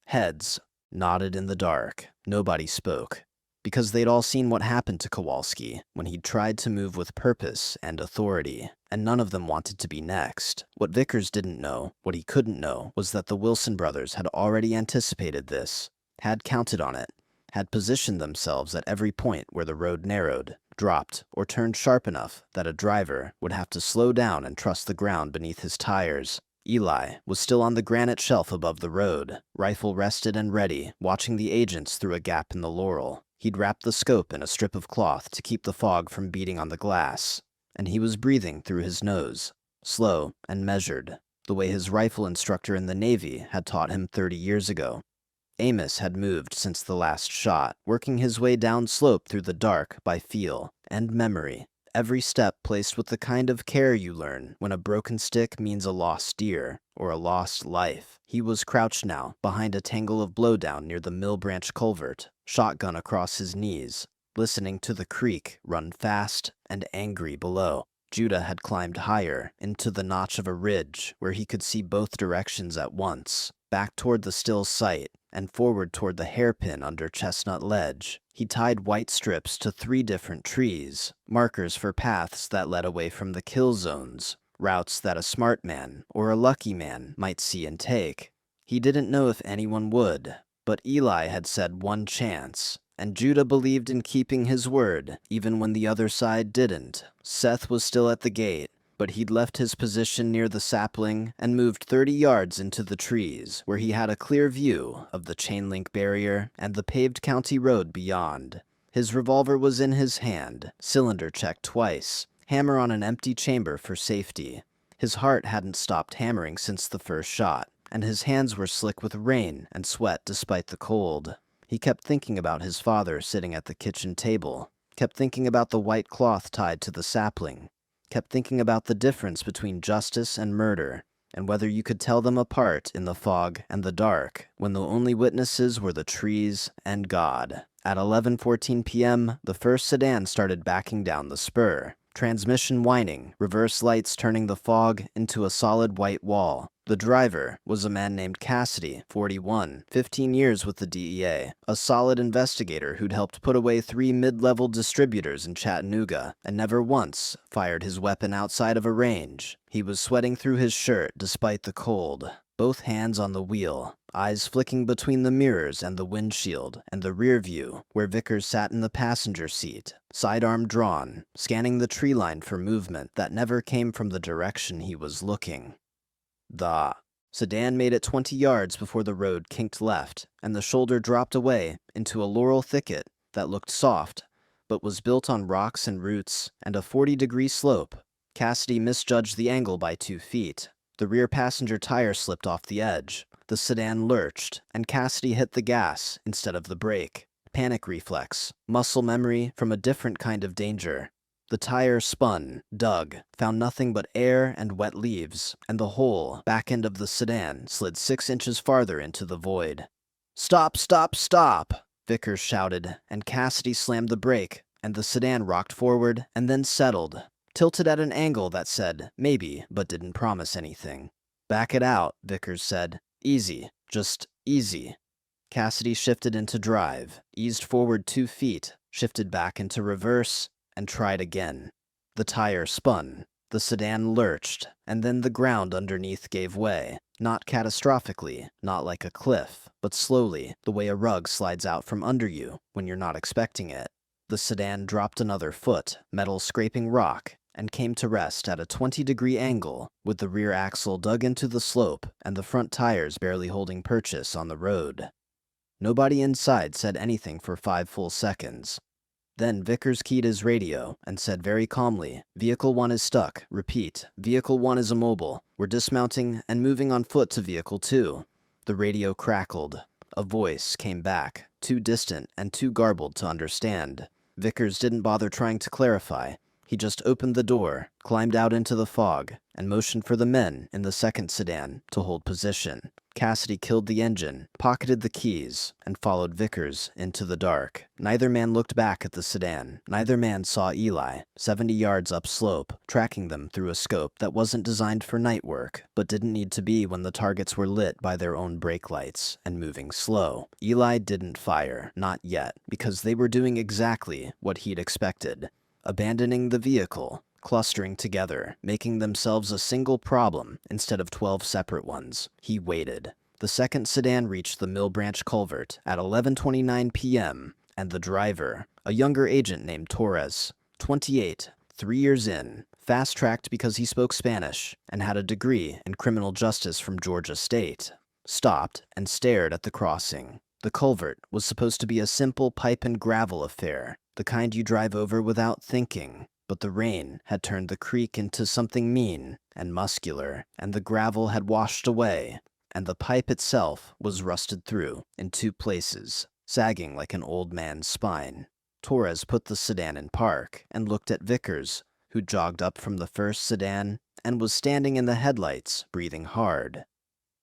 Heads nodded in the dark. Nobody spoke. Because they'd all seen what happened to Kowalski when he'd tried to move with purpose and authority, and none of them wanted to be next. What Vickers didn't know, what he couldn't know, was that the Wilson brothers had already anticipated this, had counted on it, had positioned themselves at every point where the road narrowed, dropped, or turned sharp enough that a driver would have to slow down and trust the ground beneath his tires. Eli was still on the granite shelf above the road, rifle rested and ready, watching the agents through a gap in the laurel. He'd wrapped the scope in a strip of cloth to keep the fog from beating on the glass, and he was breathing through his nose, slow and measured, the way his rifle instructor in the Navy had taught him 30 years ago. Amos had moved since the last shot, working his way down slope through the dark by feel and memory, every step placed with the kind of care you learn when a broken stick means a lost deer or a lost life. He was crouched now, behind a tangle of blowdown near the Mill Branch culvert, shotgun across his knees, listening to the creek run fast and angry below. Judah had climbed higher, into the notch of a ridge where he could see both directions at once, back toward the still sight, and forward toward the hairpin under Chestnut Ledge. He tied white strips to 3 different trees, markers for paths that led away from the kill zones, routes that a smart man or a lucky man might see and take. He didn't know if anyone would, but Eli had said 1 chance, and Judah believed in keeping his word, even when the other side didn't. Seth was still at the gate, but he'd left his position near the sapling and moved 30 yards into the trees, where he had a clear view of the chain-link barrier and the paved county road beyond. His revolver was in his hand, cylinder checked twice, hammer on an empty chamber for safety. His heart hadn't stopped hammering since the first shot, and his hands were slick with rain and sweat despite the cold. He kept thinking about his father sitting at the kitchen table, kept thinking about the white cloth tied to the sapling, kept thinking about the difference between justice and murder, and whether you could tell them apart in the fog and the dark, when the only witnesses were the trees and God. At 11:14 p.m., the first sedan started backing down the spur, transmission whining, reverse lights turning the fog into a solid white wall. The driver was a man named Cassidy, 41, 15 years with the DEA, a solid investigator who'd helped put away 3 mid-level distributors in Chattanooga, and never once fired his weapon outside of a range. He was sweating through his shirt despite the cold, both hands on the wheel, eyes flicking between the mirrors and the windshield and the rear view, where Vickers sat in the passenger seat, sidearm drawn, scanning the tree line for movement that never came from the direction he was looking. The sedan made it 20 yards before the road kinked left, and the shoulder dropped away into a laurel thicket that looked soft, but was built on rocks and roots and a 40-degree slope. Cassidy misjudged the angle by 2 feet. The rear passenger tire slipped off the edge. The sedan lurched, and Cassidy hit the gas instead of the brake. Panic reflex, muscle memory from a different kind of danger. The tire spun, dug, found nothing but air and wet leaves, and the whole back end of the sedan slid 6 inches farther into the void. "Stop, stop, stop!" Vickers shouted, and Cassidy slammed the brake, and the sedan rocked forward and then settled, tilted at an angle that said maybe but didn't promise anything. "Back it out," Vickers said. "Easy, just easy." Cassidy shifted into drive, eased forward 2 feet, shifted back into reverse, and tried again. The tire spun, the sedan lurched, and then the ground underneath gave way. Not catastrophically, not like a cliff, but slowly, the way a rug slides out from under you when you're not expecting it. The sedan dropped another foot, metal scraping rock, and came to rest at a 20-degree angle, with the rear axle dug into the slope and the front tires barely holding purchase on the road. Nobody inside said anything for 5 full seconds. Then Vickers keyed his radio and said very calmly, "Vehicle 1 is stuck. Repeat, Vehicle 1 is immobile. We're dismounting and moving on foot to Vehicle 2. The radio crackled. A voice came back, too distant and too garbled to understand. Vickers didn't bother trying to clarify. He just opened the door, climbed out into the fog, and motioned for the men in the second sedan to hold position. Cassidy killed the engine, pocketed the keys, and followed Vickers into the dark. Neither man looked back at the sedan. Neither man saw Eli, 70 yards upslope, tracking them through a scope that wasn't designed for night work, but didn't need to be when the targets were lit by their own brake lights and moving slow. Eli didn't fire, not yet, because they were doing exactly what he'd expected. Abandoning the vehicle, clustering together, making themselves a single problem instead of 12 separate ones. He waited. The second sedan reached the Mill Branch culvert at 11:29 p.m., and the driver, a younger agent named Torres, 28, 3 years in, fast-tracked because he spoke Spanish and had a degree in criminal justice from Georgia State, stopped and stared at the crossing. The culvert was supposed to be a simple pipe and gravel affair, the kind you drive over without thinking. But the rain had turned the creek into something mean and muscular, and the gravel had washed away, and the pipe itself was rusted through in 2 places, sagging like an old man's spine. Torres put the sedan in park and looked at Vickers, who jogged up from the first sedan and was standing in the headlights, breathing hard.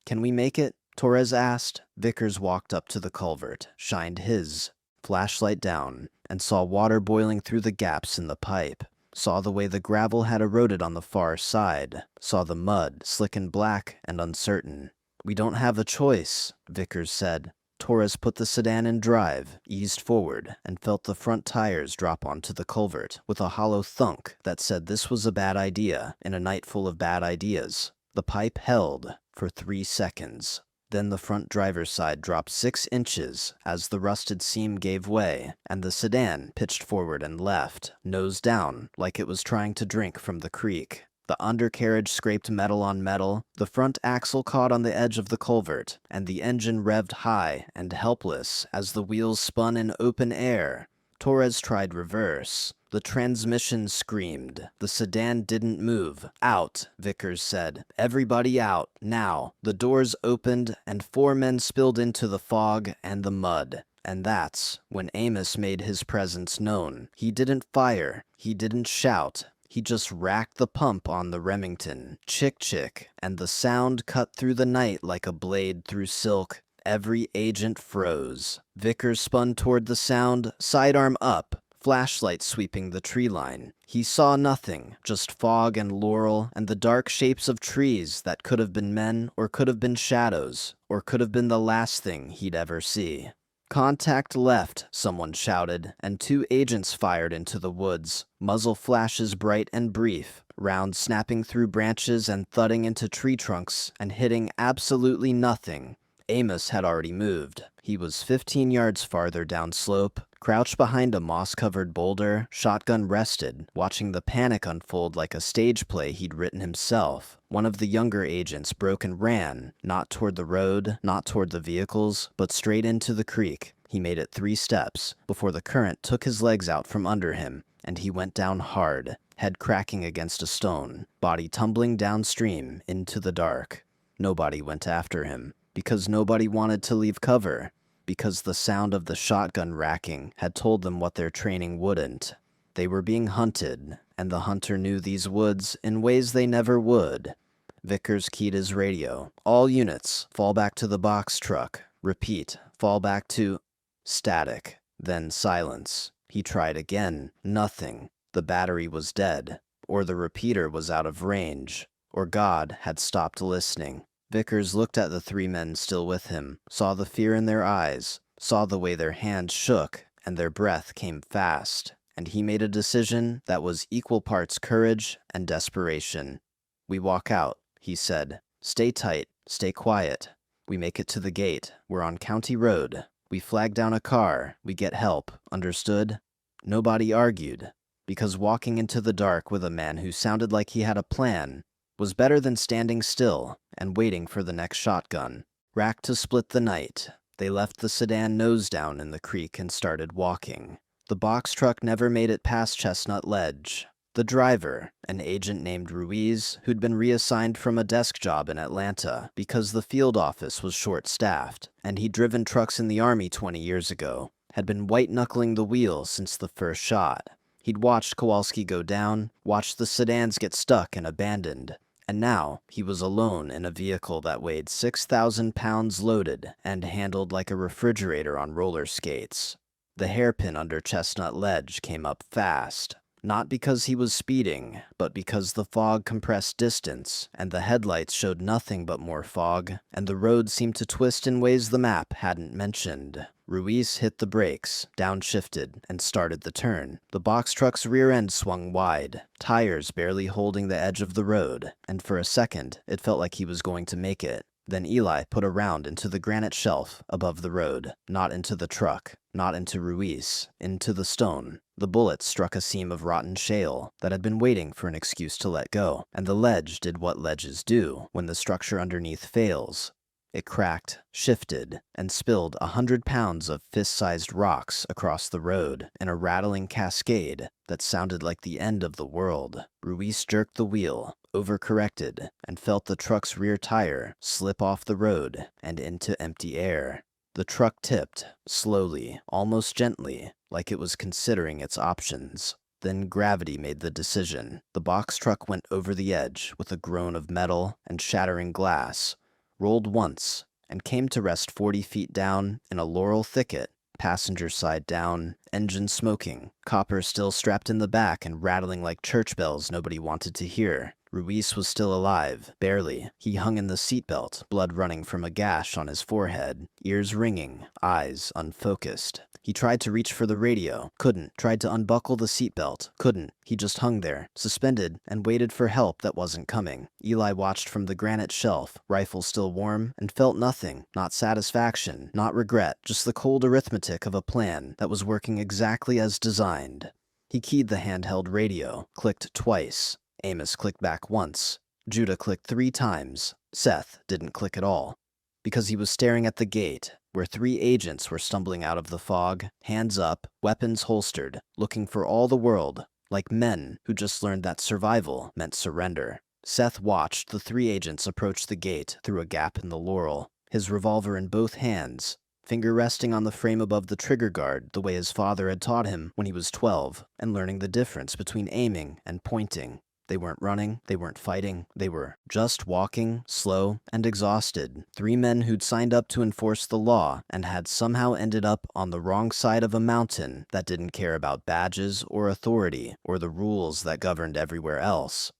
"Can we make it?" Torres asked. Vickers walked up to the culvert, shined his flashlight down, and saw water boiling through the gaps in the pipe. saw the way the gravel had eroded on the far side, saw the mud, slick and black and uncertain. "We don't have a choice," Vickers said. Torres put the sedan in drive, eased forward, and felt the front tires drop onto the culvert with a hollow thunk that said this was a bad idea in a night full of bad ideas. The pipe held for 3 seconds. Then the front driver's side dropped 6 inches as the rusted seam gave way, and the sedan pitched forward and left, nose down, like it was trying to drink from the creek. The undercarriage scraped metal on metal, the front axle caught on the edge of the culvert, and the engine revved high and helpless as the wheels spun in open air. Torres tried reverse. The transmission screamed. The sedan didn't move. "Out," Vickers said. "Everybody out, now." The doors opened, and 4 men spilled into the fog and the mud. And that's when Amos made his presence known. He didn't fire. He didn't shout. He just racked the pump on the Remington. Chick chick, and the sound cut through the night like a blade through silk. Every agent froze. Vickers spun toward the sound, sidearm up, flashlight sweeping the tree line. He saw nothing, just fog and laurel and the dark shapes of trees that could have been men or could have been shadows, or could have been the last thing he'd ever see. "Contact left," someone shouted, and 2 agents fired into the woods, muzzle flashes bright and brief, rounds snapping through branches and thudding into tree trunks and hitting absolutely nothing. Amos had already moved. He was 15 yards farther downslope, crouched behind a moss-covered boulder, shotgun rested, watching the panic unfold like a stage play he'd written himself. One of the younger agents broke and ran, not toward the road, not toward the vehicles, but straight into the creek. He made it 3 steps before the current took his legs out from under him, and he went down hard, head cracking against a stone, body tumbling downstream into the dark. Nobody went after him, because nobody wanted to leave cover, because the sound of the shotgun racking had told them what their training wouldn't. They were being hunted, and the hunter knew these woods in ways they never would. Vickers keyed his radio. "All units, fall back to the box truck. Repeat, fall back to..." Static. Then silence. He tried again. Nothing. The battery was dead, or the repeater was out of range, or God had stopped listening. Vickers looked at the 3 men still with him, saw the fear in their eyes, saw the way their hands shook and their breath came fast, and he made a decision that was equal parts courage and desperation. "We walk out," he said. "Stay tight, stay quiet. We make it to the gate. We're on County Road. We flag down a car. We get help. Understood?" Nobody argued, because walking into the dark with a man who sounded like he had a plan was better than standing still and waiting for the next shotgun. Racked to split the night, they left the sedan nose down in the creek and started walking. The box truck never made it past Chestnut Ledge. The driver, an agent named Ruiz, who'd been reassigned from a desk job in Atlanta because the field office was short-staffed, and he'd driven trucks in the Army 20 years ago, had been white-knuckling the wheel since the first shot. He'd watched Kowalski go down, watched the sedans get stuck and abandoned, and now he was alone in a vehicle that weighed 6,000 pounds loaded and handled like a refrigerator on roller skates. The hairpin under Chestnut Ledge came up fast, not because he was speeding, but because the fog compressed distance, and the headlights showed nothing but more fog, and the road seemed to twist in ways the map hadn't mentioned. Ruiz hit the brakes, downshifted, and started the turn. The box truck's rear end swung wide, tires barely holding the edge of the road, and for a second, it felt like he was going to make it. Then Eli put a round into the granite shelf above the road, not into the truck, not into Ruiz, into the stone. The bullet struck a seam of rotten shale that had been waiting for an excuse to let go, and the ledge did what ledges do when the structure underneath fails. It cracked, shifted, and spilled 100 pounds of fist-sized rocks across the road in a rattling cascade that sounded like the end of the world. Ruiz jerked the wheel, overcorrected, and felt the truck's rear tire slip off the road and into empty air. The truck tipped, slowly, almost gently, like it was considering its options. Then gravity made the decision. The box truck went over the edge with a groan of metal and shattering glass, rolled once, and came to rest 40 feet down in a laurel thicket passenger side down, engine smoking, copper still strapped in the back and rattling like church bells nobody wanted to hear. Ruiz was still alive, barely. He hung in the seatbelt, blood running from a gash on his forehead, ears ringing, eyes unfocused. He tried to reach for the radio, couldn't. Tried to unbuckle the seatbelt, couldn't. He just hung there, suspended, and waited for help that wasn't coming. Eli watched from the granite shelf, rifle still warm, and felt nothing. Not satisfaction, not regret, just the cold arithmetic of a plan that was working exactly as designed. He keyed the handheld radio, clicked twice. Amos clicked back once. Judah clicked 3 times. Seth didn't click at all. Because he was staring at the gate, where 3 agents were stumbling out of the fog, hands up, weapons holstered, looking for all the world, like men who just learned that survival meant surrender. Seth watched the 3 agents approach the gate through a gap in the laurel, his revolver in both hands, finger resting on the frame above the trigger guard the way his father had taught him when he was 12, and learning the difference between aiming and pointing. They weren't running, they weren't fighting, they were just walking, slow and exhausted. 3 men who'd signed up to enforce the law and had somehow ended up on the wrong side of a mountain that didn't care about badges or authority or the rules that governed everywhere else.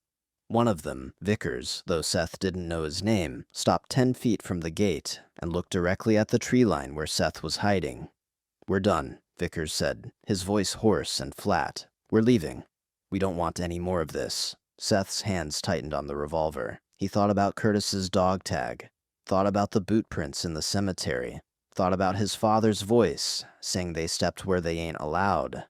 One of them, Vickers, though Seth didn't know his name, stopped 10 feet from the gate and looked directly at the tree line where Seth was hiding. "We're done," Vickers said, his voice hoarse and flat. "We're leaving. We don't want any more of this." Seth's hands tightened on the revolver. He thought about Curtis's dog tag, thought about the boot prints in the cemetery, thought about his father's voice saying they stepped where they ain't allowed.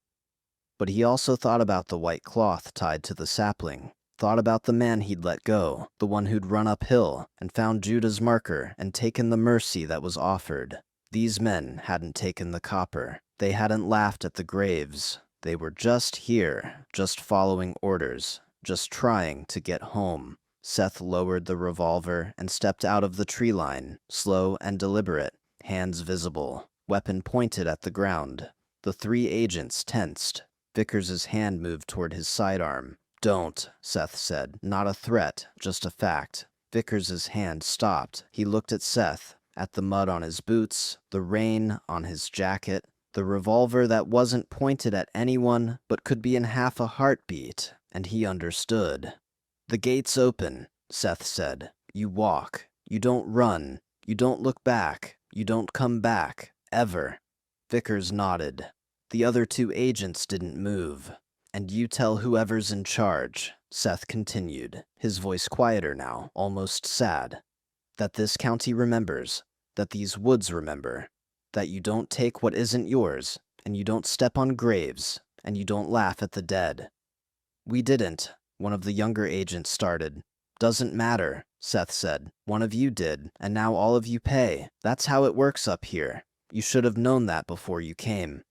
But he also thought about the white cloth tied to the sapling, thought about the man he'd let go, the one who'd run uphill and found Judah's marker and taken the mercy that was offered. These men hadn't taken the copper. They hadn't laughed at the graves. They were just here, just following orders, just trying to get home. Seth lowered the revolver and stepped out of the tree line, slow and deliberate, hands visible, weapon pointed at the ground. The 3 agents tensed. Vickers's hand moved toward his sidearm. "Don't," Seth said. Not a threat, just a fact. Vickers's hand stopped. He looked at Seth, at the mud on his boots, the rain on his jacket, the revolver that wasn't pointed at anyone but could be in half a heartbeat, and he understood. "The gate's open," Seth said. "You walk. You don't run. You don't look back. You don't come back. Ever." Vickers nodded. The other 2 agents didn't move. "And you tell whoever's in charge," Seth continued, his voice quieter now, almost sad, "that this county remembers, that these woods remember, that you don't take what isn't yours, and you don't step on graves, and you don't laugh at the dead." "We didn't," one of the younger agents started. "Doesn't matter," Seth said. "One of you did, and now all of you pay. That's how it works up here. You should have known that before you came."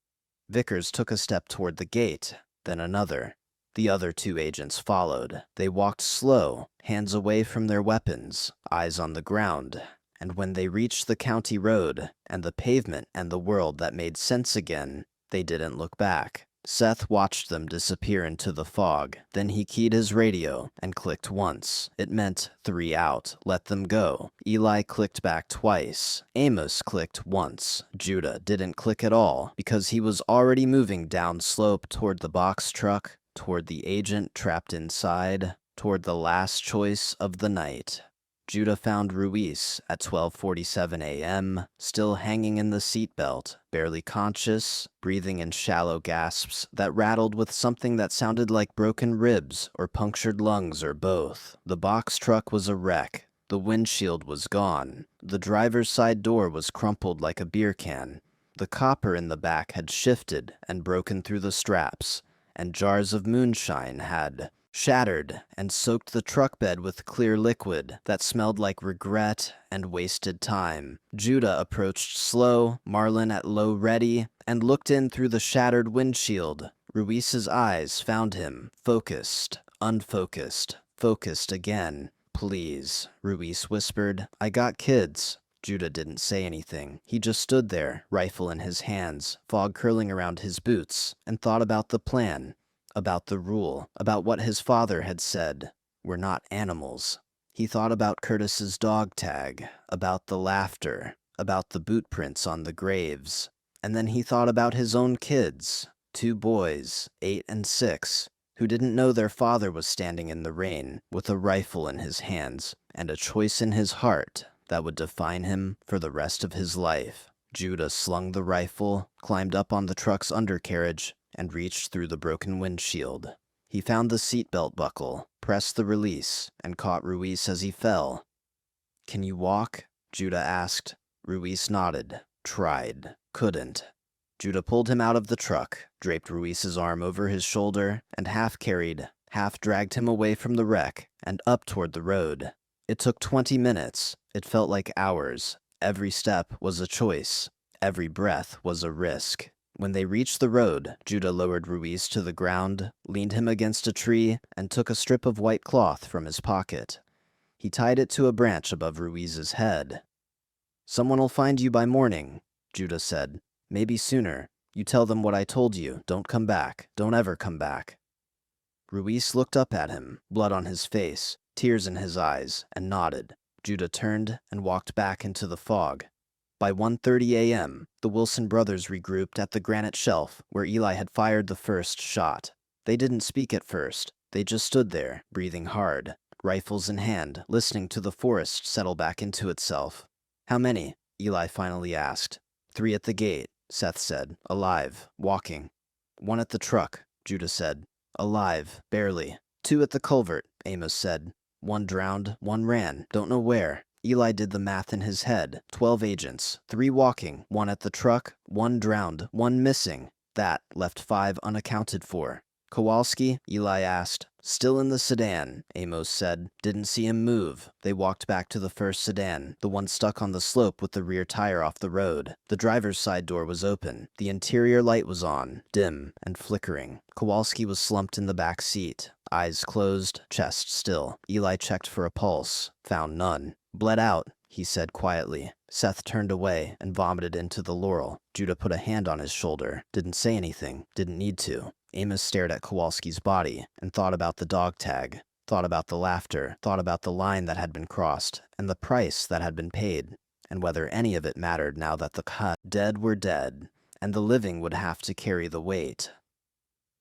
Vickers took a step toward the gate, then another. The other 2 agents followed. They walked slow, hands away from their weapons, eyes on the ground. And when they reached the county road, and the pavement and the world that made sense again, they didn't look back. Seth watched them disappear into the fog. Then he keyed his radio and clicked once. It meant 3 out. Let them go. Eli clicked back twice. Amos clicked once. Judah didn't click at all because he was already moving down slope toward the box truck, toward the agent trapped inside, toward the last choice of the night. Judah found Ruiz at 12:47 a.m., still hanging in the seatbelt, barely conscious, breathing in shallow gasps that rattled with something that sounded like broken ribs or punctured lungs or both. The box truck was a wreck. The windshield was gone. The driver's side door was crumpled like a beer can. The copper in the back had shifted and broken through the straps, and jars of moonshine had shattered and soaked the truck bed with clear liquid that smelled like regret and wasted time. Judah approached slow, Marlin at low ready, and looked in through the shattered windshield. Ruiz's eyes found him, focused, unfocused, focused again. "Please," Ruiz whispered. "I got kids." Judah didn't say anything. He just stood there, rifle in his hands, fog curling around his boots, and thought about the plan. About the rule, about what his father had said. "We're not animals." He thought about Curtis's dog tag, about the laughter, about the boot prints on the graves. And then he thought about his own kids, 2 boys, 8 and 6, who didn't know their father was standing in the rain with a rifle in his hands and a choice in his heart that would define him for the rest of his life. Judah slung the rifle, climbed up on the truck's undercarriage, and reached through the broken windshield. He found the seatbelt buckle, pressed the release, and caught Ruiz as he fell. "Can you walk?" Judah asked. Ruiz nodded, tried, couldn't. Judah pulled him out of the truck, draped Ruiz's arm over his shoulder, and half carried, half dragged him away from the wreck and up toward the road. It took 20 minutes. It felt like hours. Every step was a choice. Every breath was a risk. When they reached the road, Judah lowered Ruiz to the ground, leaned him against a tree, and took a strip of white cloth from his pocket. He tied it to a branch above Ruiz's head. "Someone'll find you by morning," Judah said. "Maybe sooner. You tell them what I told you. Don't come back. Don't ever come back." Ruiz looked up at him, blood on his face, tears in his eyes, and nodded. Judah turned and walked back into the fog. By 1:30 a.m., the Wilson brothers regrouped at the granite shelf where Eli had fired the first shot. They didn't speak at first. They just stood there, breathing hard, rifles in hand, listening to the forest settle back into itself. "How many?" Eli finally asked. "3 at the gate," Seth said, "alive, walking." "1 at the truck," Judah said. "Alive, barely." "2 at the culvert," Amos said. "1 drowned, 1 ran, don't know where." Eli did the math in his head. 12 agents, 3 walking, 1 at the truck, 1 drowned, 1 missing. That left 5 unaccounted for. "Kowalski?" Eli asked. "Still in the sedan," Amos said. "Didn't see him move." They walked back to the first sedan, the one stuck on the slope with the rear tire off the road. The driver's side door was open. The interior light was on, dim and flickering. Kowalski was slumped in the back seat, eyes closed, chest still. Eli checked for a pulse, found none. "Bled out," he said quietly. Seth turned away and vomited into the laurel. Judah put a hand on his shoulder, didn't say anything, didn't need to. Amos stared at Kowalski's body and thought about the dog tag, thought about the laughter, thought about the line that had been crossed, and the price that had been paid, and whether any of it mattered now that the dead were dead, and the living would have to carry the weight.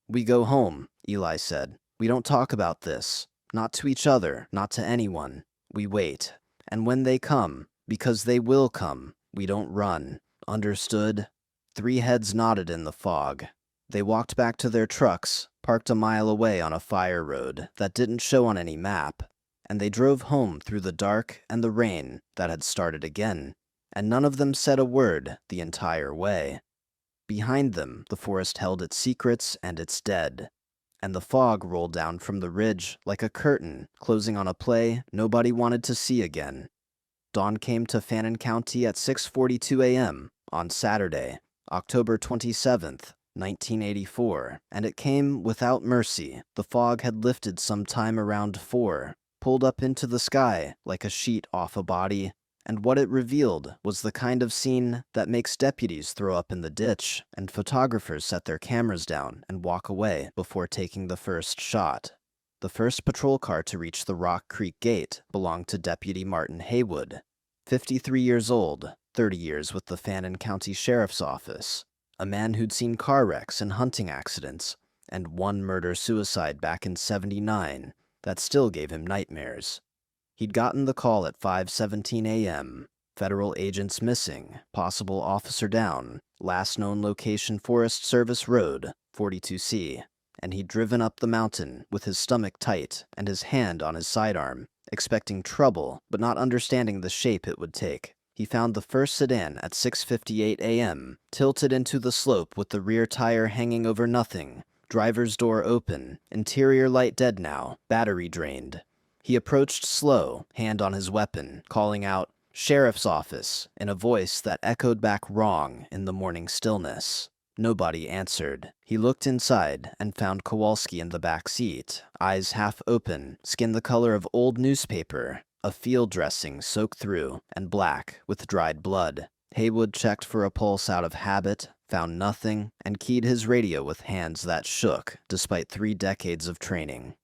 "We go home," Eli said. "We don't talk about this. Not to each other, not to anyone. We wait. And when they come, because they will come, we don't run. Understood?" 3 heads nodded in the fog. They walked back to their trucks, parked a mile away on a fire road that didn't show on any map, and they drove home through the dark and the rain that had started again, and none of them said a word the entire way. Behind them, the forest held its secrets and its dead, and the fog rolled down from the ridge like a curtain closing on a play nobody wanted to see again. Dawn came to Fannin County at 6:42 a.m. on Saturday, October 27th, 1984, and it came without mercy. The fog had lifted sometime around 4, pulled up into the sky like a sheet off a body, and what it revealed was the kind of scene that makes deputies throw up in the ditch and photographers set their cameras down and walk away before taking the first shot. The first patrol car to reach the Rock Creek Gate belonged to Deputy Martin Haywood, 53 years old, 30 years with the Fannin County Sheriff's Office, a man who'd seen car wrecks and hunting accidents, and 1 murder-suicide back in '79 that still gave him nightmares. He'd gotten the call at 5:17 a.m., federal agents missing, possible officer down, last known location Forest Service Road, 42C, and he'd driven up the mountain with his stomach tight and his hand on his sidearm, expecting trouble but not understanding the shape it would take. He found the first sedan at 6:58 a.m., tilted into the slope with the rear tire hanging over nothing, driver's door open, interior light dead now, battery drained. He approached slow, hand on his weapon, calling out, "Sheriff's Office," in a voice that echoed back wrong in the morning stillness. Nobody answered. He looked inside and found Kowalski in the back seat, eyes half open, skin the color of old newspaper, a field dressing soaked through and black with dried blood. Haywood checked for a pulse out of habit, found nothing, and keyed his radio with hands that shook despite 3 decades of training.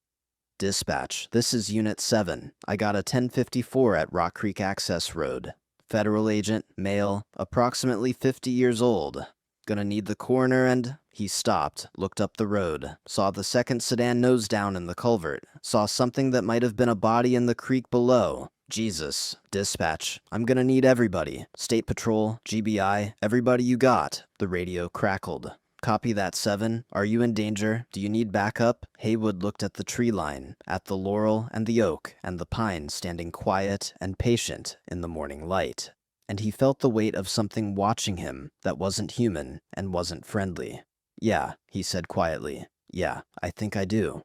"Dispatch, this is Unit 7. I got a 1054 at Rock Creek Access Road. Federal agent, male, approximately 50 years old. Gonna need the coroner and... He stopped, looked up the road, saw the second sedan nose down in the culvert, saw something that might have been a body in the creek below. Jesus. Dispatch. I'm gonna need everybody. State Patrol, GBI, everybody you got. The radio crackled. Copy that, 7. Are you in danger? Do you need backup? Haywood looked at the tree line, at the laurel and the oak and the pine standing quiet and patient in the morning light. And he felt the weight of something watching him that wasn't human and wasn't friendly. Yeah, he said quietly. Yeah, I think I do.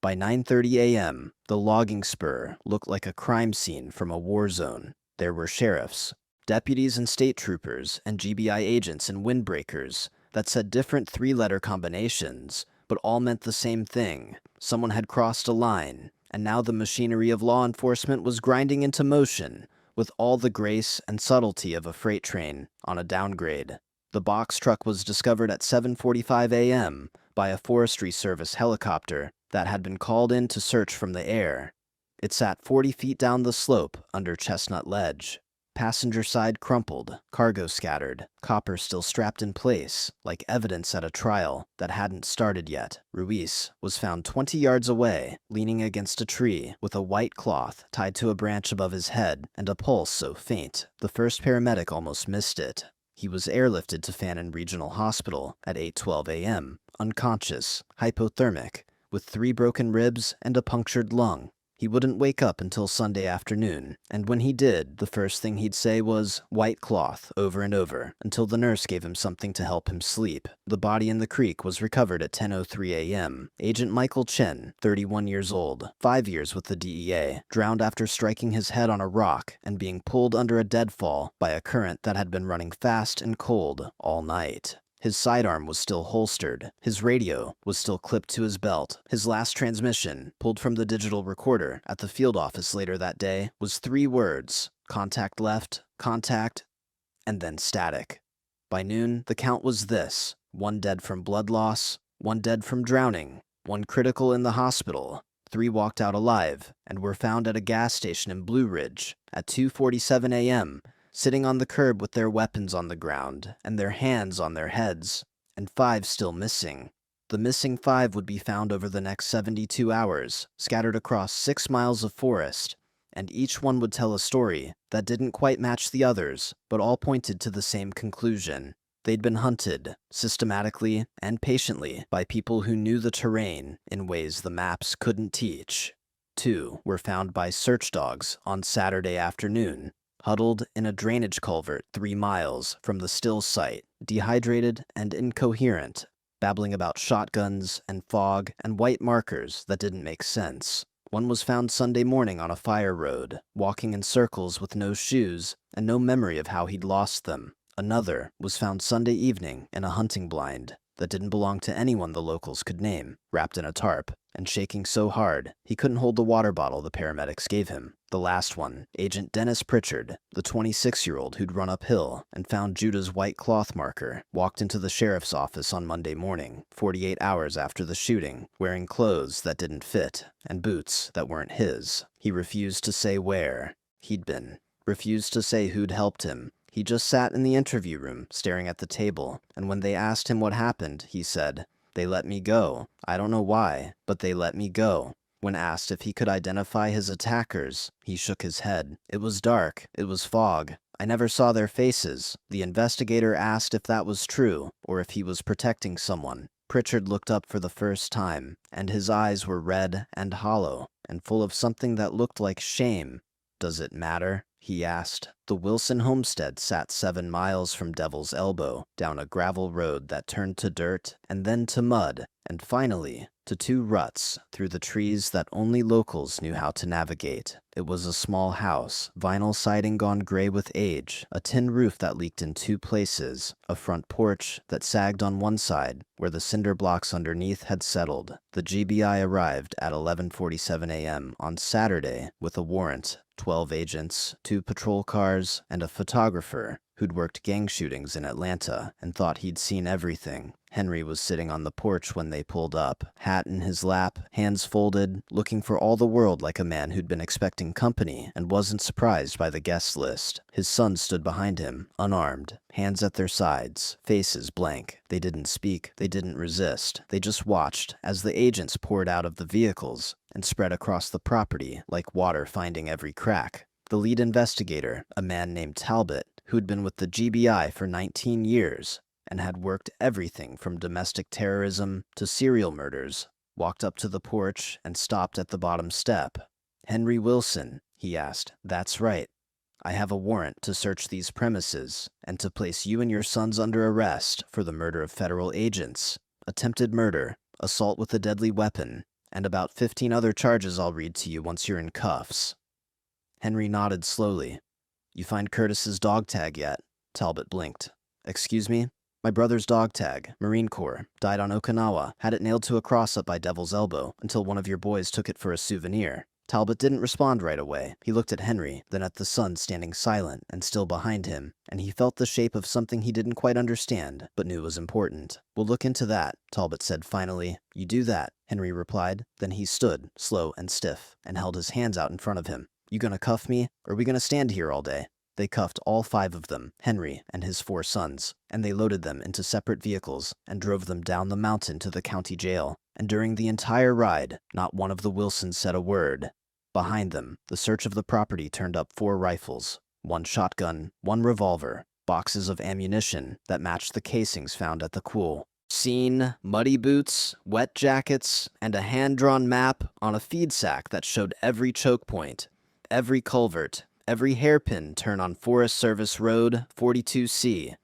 By 9:30 a.m., the logging spur looked like a crime scene from a war zone. There were sheriffs, deputies and state troopers, and GBI agents in windbreakers that said different three-letter combinations, but all meant the same thing. Someone had crossed a line, and now the machinery of law enforcement was grinding into motion, with all the grace and subtlety of a freight train on a downgrade. The box truck was discovered at 7:45 a.m. by a Forestry Service helicopter that had been called in to search from the air. It sat 40 feet down the slope under Chestnut Ledge. Passenger side crumpled, cargo scattered, copper still strapped in place, like evidence at a trial that hadn't started yet. Ruiz was found 20 yards away, leaning against a tree, with a white cloth tied to a branch above his head and a pulse so faint, the first paramedic almost missed it. He was airlifted to Fannin Regional Hospital at 8:12 a.m., unconscious, hypothermic, with 3 broken ribs and a punctured lung. He wouldn't wake up until Sunday afternoon, and when he did, the first thing he'd say was, "white cloth," over and over, until the nurse gave him something to help him sleep. The body in the creek was recovered at 10:03 a.m. Agent Michael Chen, 31 years old, 5 years with the DEA, drowned after striking his head on a rock and being pulled under a deadfall by a current that had been running fast and cold all night. His sidearm was still holstered. His radio was still clipped to his belt. His last transmission, pulled from the digital recorder at the field office later that day, was 3 words: contact left, contact, and then static. By noon, the count was this: 1 dead from blood loss, 1 dead from drowning, 1 critical in the hospital. 3 walked out alive and were found at a gas station in Blue Ridge at 2:47 a.m., sitting on the curb with their weapons on the ground and their hands on their heads, and 5 still missing. The missing 5 would be found over the next 72 hours, scattered across 6 miles of forest, and each one would tell a story that didn't quite match the others, but all pointed to the same conclusion. They'd been hunted, systematically and patiently, by people who knew the terrain in ways the maps couldn't teach. 2 were found by search dogs on Saturday afternoon, huddled in a drainage culvert 3 miles from the still site, dehydrated and incoherent, babbling about shotguns and fog and white markers that didn't make sense. 1 was found Sunday morning on a fire road, walking in circles with no shoes and no memory of how he'd lost them. Another was found Sunday evening in a hunting blind that didn't belong to anyone the locals could name, wrapped in a tarp, and shaking so hard he couldn't hold the water bottle the paramedics gave him. The last one, Agent Dennis Pritchard, the 26-year-old who'd run uphill and found Judah's white cloth marker, walked into the sheriff's office on Monday morning, 48 hours after the shooting, wearing clothes that didn't fit and boots that weren't his. He refused to say where he'd been, refused to say who'd helped him. He just sat in the interview room, staring at the table, and when they asked him what happened, he said, "They let me go. I don't know why, but they let me go." When asked if he could identify his attackers, he shook his head. "It was dark. It was fog. I never saw their faces." The investigator asked if that was true, or if he was protecting someone. Pritchard looked up for the first time, and his eyes were red and hollow, and full of something that looked like shame. "Does it matter?" he asked. The Wilson homestead sat 7 miles from Devil's Elbow, down a gravel road that turned to dirt, and then to mud, and finally to 2 ruts through the trees that only locals knew how to navigate. It was a small house, vinyl siding gone gray with age, a tin roof that leaked in 2 places, a front porch that sagged on one side, where the cinder blocks underneath had settled. The GBI arrived at 11:47 a.m. on Saturday with a warrant, 12 agents, 2 patrol cars, and a photographer who'd worked gang shootings in Atlanta and thought he'd seen everything. Henry was sitting on the porch when they pulled up, hat in his lap, hands folded, looking for all the world like a man who'd been expecting company and wasn't surprised by the guest list. His sons stood behind him, unarmed, hands at their sides, faces blank. They didn't speak, they didn't resist. They just watched as the agents poured out of the vehicles and spread across the property like water finding every crack. The lead investigator, a man named Talbot, who'd been with the GBI for 19 years and had worked everything from domestic terrorism to serial murders, walked up to the porch and stopped at the bottom step. "Henry Wilson," he asked. "That's right. I have a warrant to search these premises and to place you and your sons under arrest for the murder of federal agents, attempted murder, assault with a deadly weapon, and about 15 other charges I'll read to you once you're in cuffs." Henry nodded slowly. "You find Curtis's dog tag yet?" Talbot blinked. "Excuse me?" "My brother's dog tag, Marine Corps, died on Okinawa, had it nailed to a cross up by Devil's Elbow until one of your boys took it for a souvenir." Talbot didn't respond right away. He looked at Henry, then at the son standing silent and still behind him, and he felt the shape of something he didn't quite understand, but knew was important. "We'll look into that," Talbot said finally. "You do that," Henry replied. Then he stood, slow and stiff, and held his hands out in front of him. "You gonna cuff me, or are we gonna stand here all day?" They cuffed all 5 of them, Henry and his 4 sons, and they loaded them into separate vehicles and drove them down the mountain to the county jail. And during the entire ride, not one of the Wilsons said a word. Behind them, the search of the property turned up 4 rifles, 1 shotgun, 1 revolver, boxes of ammunition that matched the casings found at the pool. Scene, muddy boots, wet jackets, and a hand-drawn map on a feed sack that showed every choke point, every culvert, every hairpin turn on Forest Service Road 42C.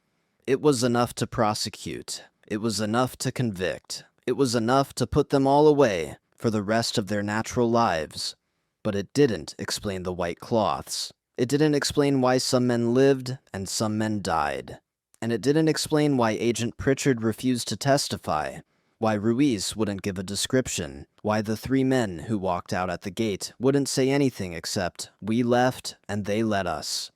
It was enough to prosecute. It was enough to convict. It was enough to put them all away for the rest of their natural lives. But it didn't explain the white cloths. It didn't explain why some men lived and some men died. And it didn't explain why Agent Pritchard refused to testify, why Ruiz wouldn't give a description, why the 3 men who walked out at the gate wouldn't say anything except, "We left and they let us."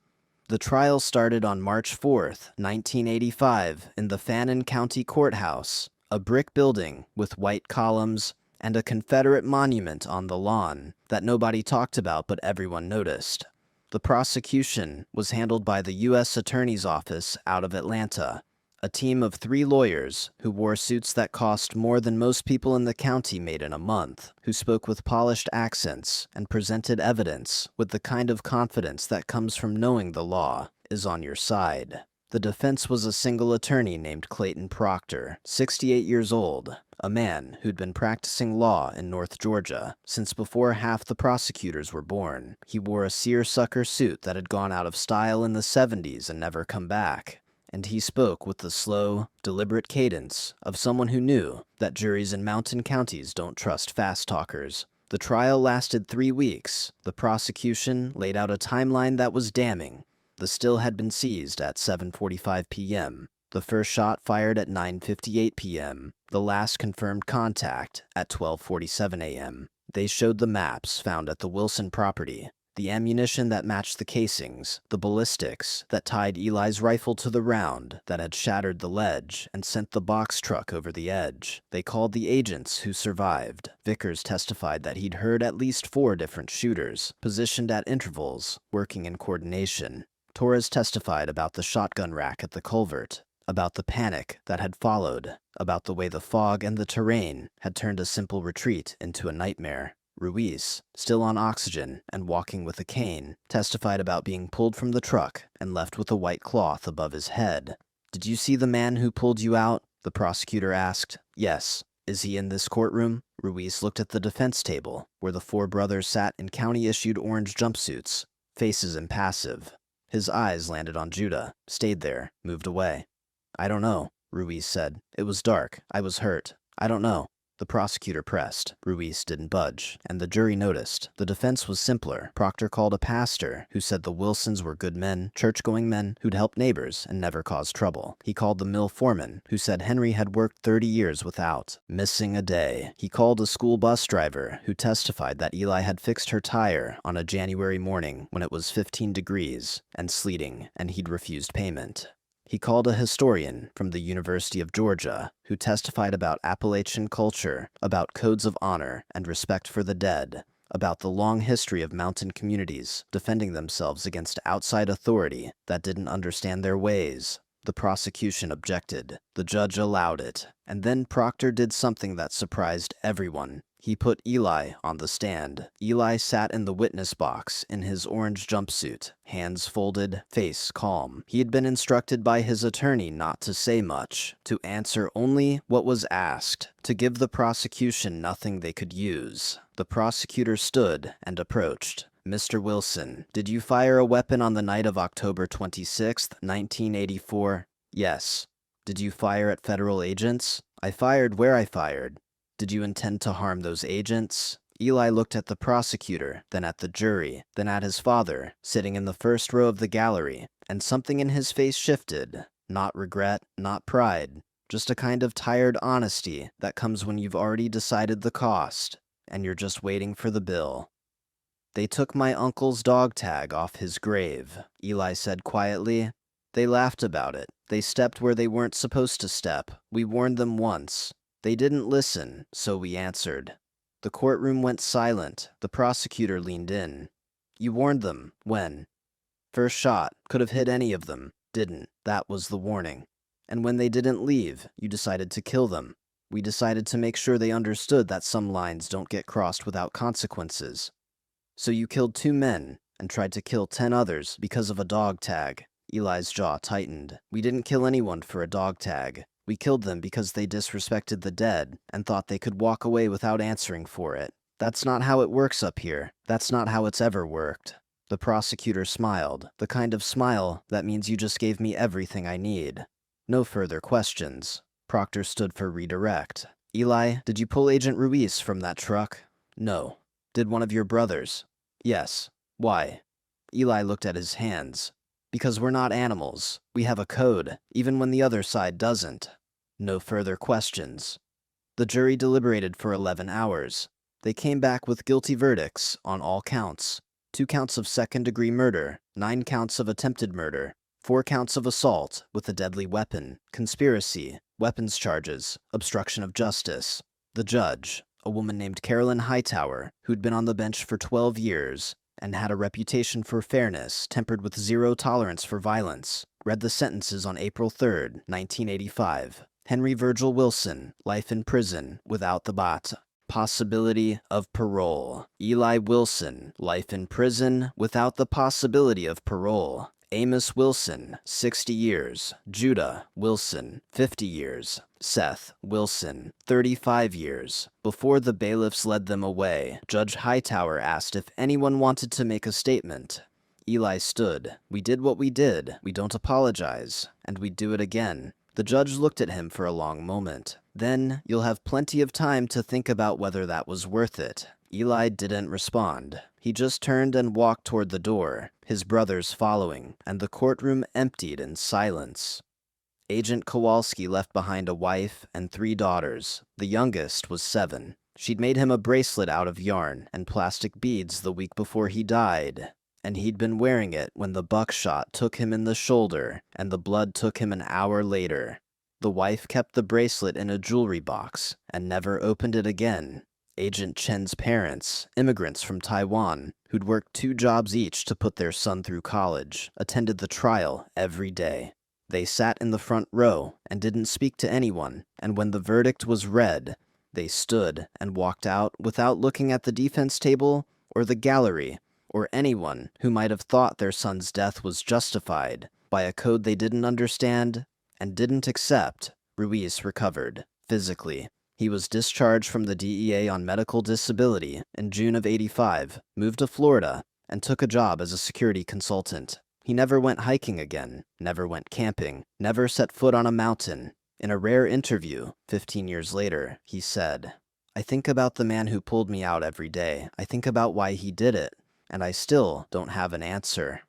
The trial started on March 4th, 1985, in the Fannin County Courthouse, a brick building with white columns and a Confederate monument on the lawn that nobody talked about but everyone noticed. The prosecution was handled by the U.S. Attorney's Office out of Atlanta, a team of 3 lawyers who wore suits that cost more than most people in the county made in a month, who spoke with polished accents and presented evidence with the kind of confidence that comes from knowing the law is on your side. The defense was a single attorney named Clayton Proctor, 68 years old, a man who'd been practicing law in North Georgia since before half the prosecutors were born. He wore a seersucker suit that had gone out of style in the 70s and never come back. And he spoke with the slow, deliberate cadence of someone who knew that juries in mountain counties don't trust fast talkers. The trial lasted 3 weeks. The prosecution laid out a timeline that was damning. The still had been seized at 7:45 p.m. The first shot fired at 9:58 p.m. The last confirmed contact at 12:47 a.m. They showed the maps found at the Wilson property, the ammunition that matched the casings, the ballistics that tied Eli's rifle to the round that had shattered the ledge and sent the box truck over the edge. They called the agents who survived. Vickers testified that he'd heard at least 4 different shooters, positioned at intervals, working in coordination. Torres testified about the shotgun rack at the culvert, about the panic that had followed, about the way the fog and the terrain had turned a simple retreat into a nightmare. Ruiz, still on oxygen and walking with a cane, testified about being pulled from the truck and left with a white cloth above his head. "Did you see the man who pulled you out?" the prosecutor asked. "Yes." "Is he in this courtroom?" Ruiz looked at the defense table, where the 4 brothers sat in county-issued orange jumpsuits, faces impassive. His eyes landed on Judah, stayed there, moved away. "I don't know," Ruiz said. "It was dark. I was hurt. I don't know." The prosecutor pressed. Ruiz didn't budge, and the jury noticed. The defense was simpler. Proctor called a pastor who said the Wilsons were good men, church-going men who'd help neighbors and never caused trouble. He called the mill foreman who said Henry had worked 30 years without missing a day. He called a school bus driver who testified that Eli had fixed her tire on a January morning when it was 15 degrees and sleeting, and he'd refused payment. He called a historian from the University of Georgia who testified about Appalachian culture, about codes of honor and respect for the dead, about the long history of mountain communities defending themselves against outside authority that didn't understand their ways. The prosecution objected. The judge allowed it. And then Proctor did something that surprised everyone. He put Eli on the stand. Eli sat in the witness box in his orange jumpsuit, hands folded, face calm. He had been instructed by his attorney not to say much, to answer only what was asked, to give the prosecution nothing they could use. The prosecutor stood and approached. Mr. Wilson, did you fire a weapon on the night of October 26, 1984? Yes. Did you fire at federal agents? I fired where I fired. Did you intend to harm those agents? Eli looked at the prosecutor, then at the jury, then at his father, sitting in the first row of the gallery, and something in his face shifted. Not regret, not pride, just a kind of tired honesty that comes when you've already decided the cost, and you're just waiting for the bill. They took my uncle's dog tag off his grave, Eli said quietly. They laughed about it. They stepped where they weren't supposed to step. We warned them once. They didn't listen, so we answered. The courtroom went silent. The prosecutor leaned in. You warned them. When? First shot. Could have hit any of them. Didn't. That was the warning. And when they didn't leave, you decided to kill them. We decided to make sure they understood that some lines don't get crossed without consequences. So you killed 2 men and tried to kill 10 others because of a dog tag. Eli's jaw tightened. We didn't kill anyone for a dog tag. We killed them because they disrespected the dead and thought they could walk away without answering for it. That's not how it works up here. That's not how it's ever worked. The prosecutor smiled, the kind of smile that means you just gave me everything I need. No further questions. Proctor stood for redirect. Eli, did you pull Agent Ruiz from that truck? No. Did one of your brothers? Yes. Why? Eli looked at his hands. Because we're not animals. We have a code, even when the other side doesn't. No further questions. The jury deliberated for 11 hours. They came back with guilty verdicts on all counts. 2 counts of second-degree murder, 9 counts of attempted murder, 4 counts of assault with a deadly weapon, conspiracy, weapons charges, obstruction of justice. The judge, a woman named Carolyn Hightower, who'd been on the bench for 12 years, and had a reputation for fairness tempered with zero tolerance for violence, read the sentences on April 3, 1985. Henry Virgil Wilson, life in prison without the possibility of parole. Eli Wilson, life in prison without the possibility of parole. Amos Wilson, 60 years. Judah Wilson, 50 years. Seth Wilson, 35 years. Before the bailiffs led them away, Judge Hightower asked if anyone wanted to make a statement. Eli stood. We did what we did. We don't apologize. And we'd do it again. The judge looked at him for a long moment. Then, you'll have plenty of time to think about whether that was worth it. Eli didn't respond. He just turned and walked toward the door, his brothers following, and the courtroom emptied in silence. Agent Kowalski left behind a wife and 3 daughters. The youngest was 7. She'd made him a bracelet out of yarn and plastic beads the week before he died, and he'd been wearing it when the buckshot took him in the shoulder and the blood took him an hour later. The wife kept the bracelet in a jewelry box and never opened it again. Agent Chen's parents, immigrants from Taiwan, who'd worked 2 jobs each to put their son through college, attended the trial every day. They sat in the front row and didn't speak to anyone, and when the verdict was read, they stood and walked out without looking at the defense table or the gallery or anyone who might have thought their son's death was justified by a code they didn't understand and didn't accept. Ruiz recovered, physically. He was discharged from the DEA on medical disability in June of '85, moved to Florida, and took a job as a security consultant. He never went hiking again, never went camping, never set foot on a mountain. In a rare interview, 15 years later, he said, I think about the man who pulled me out every day. I think about why he did it, and I still don't have an answer.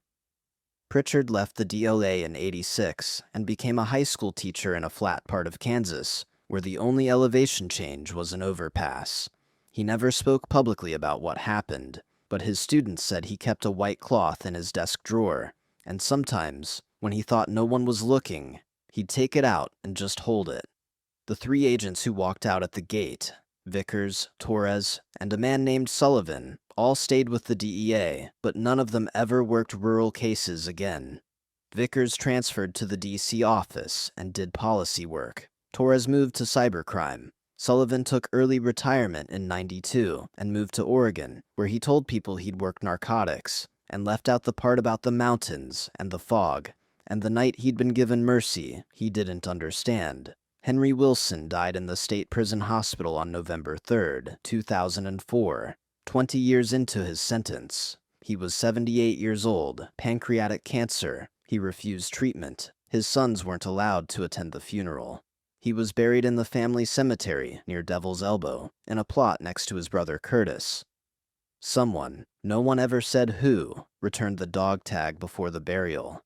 Pritchard left the DEA in '86 and became a high school teacher in a flat part of Kansas, where the only elevation change was an overpass. He never spoke publicly about what happened, but his students said he kept a white cloth in his desk drawer, and sometimes, When he thought no one was looking, he'd take it out and just hold it. The 3 agents who walked out at the gate, Vickers, Torres, and a man named Sullivan, all stayed with the DEA, but none of them ever worked rural cases again. Vickers transferred to the DC office and did policy work. Torres moved to cybercrime. Sullivan took early retirement in '92 and moved to Oregon, where he told people he'd worked narcotics, and left out the part about the mountains and the fog, and the night he'd been given mercy he didn't understand. Henry Wilson died in the state prison hospital on November 3, 2004, 20 years into his sentence. He was 78 years old, pancreatic cancer. He refused treatment. His sons weren't allowed to attend the funeral. He was buried in the family cemetery near Devil's Elbow, in a plot next to his brother Curtis. Someone, no one ever said who, returned the dog tag before the burial.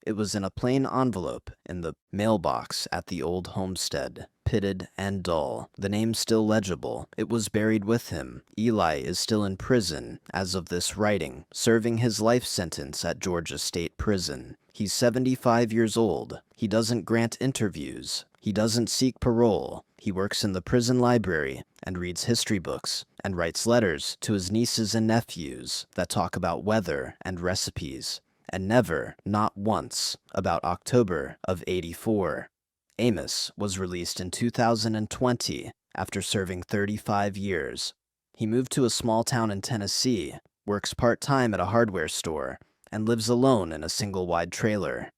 It was in a plain envelope in the mailbox at the old homestead, pitted and dull, the name still legible. It was buried with him. Eli is still in prison, as of this writing, serving his life sentence at Georgia State Prison. He's 75 years old. He doesn't grant interviews. He doesn't seek parole. He works in the prison library and reads history books and writes letters to his nieces and nephews that talk about weather and recipes. And never, not once, about October of '84. Amos was released in 2020 after serving 35 years. He moved to a small town in Tennessee, works part-time at a hardware store, and lives alone in a single-wide trailer.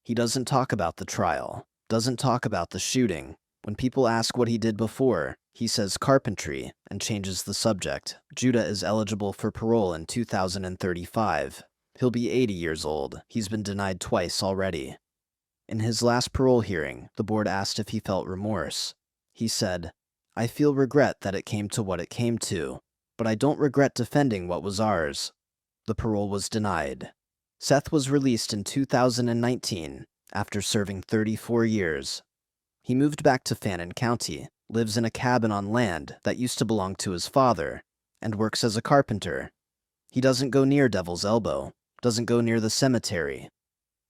He doesn't talk about the trial, doesn't talk about the shooting. When people ask what he did before, he says carpentry and changes the subject. Judah is eligible for parole in 2035. He'll be 80 years old. He's been denied twice already. In his last parole hearing, the board asked if he felt remorse. He said, "I feel regret that it came to what it came to, but I don't regret defending what was ours." The parole was denied. Seth was released in 2019 after serving 34 years. He moved back to Fannin County, lives in a cabin on land that used to belong to his father, and works as a carpenter. He doesn't go near Devil's Elbow, doesn't go near the cemetery.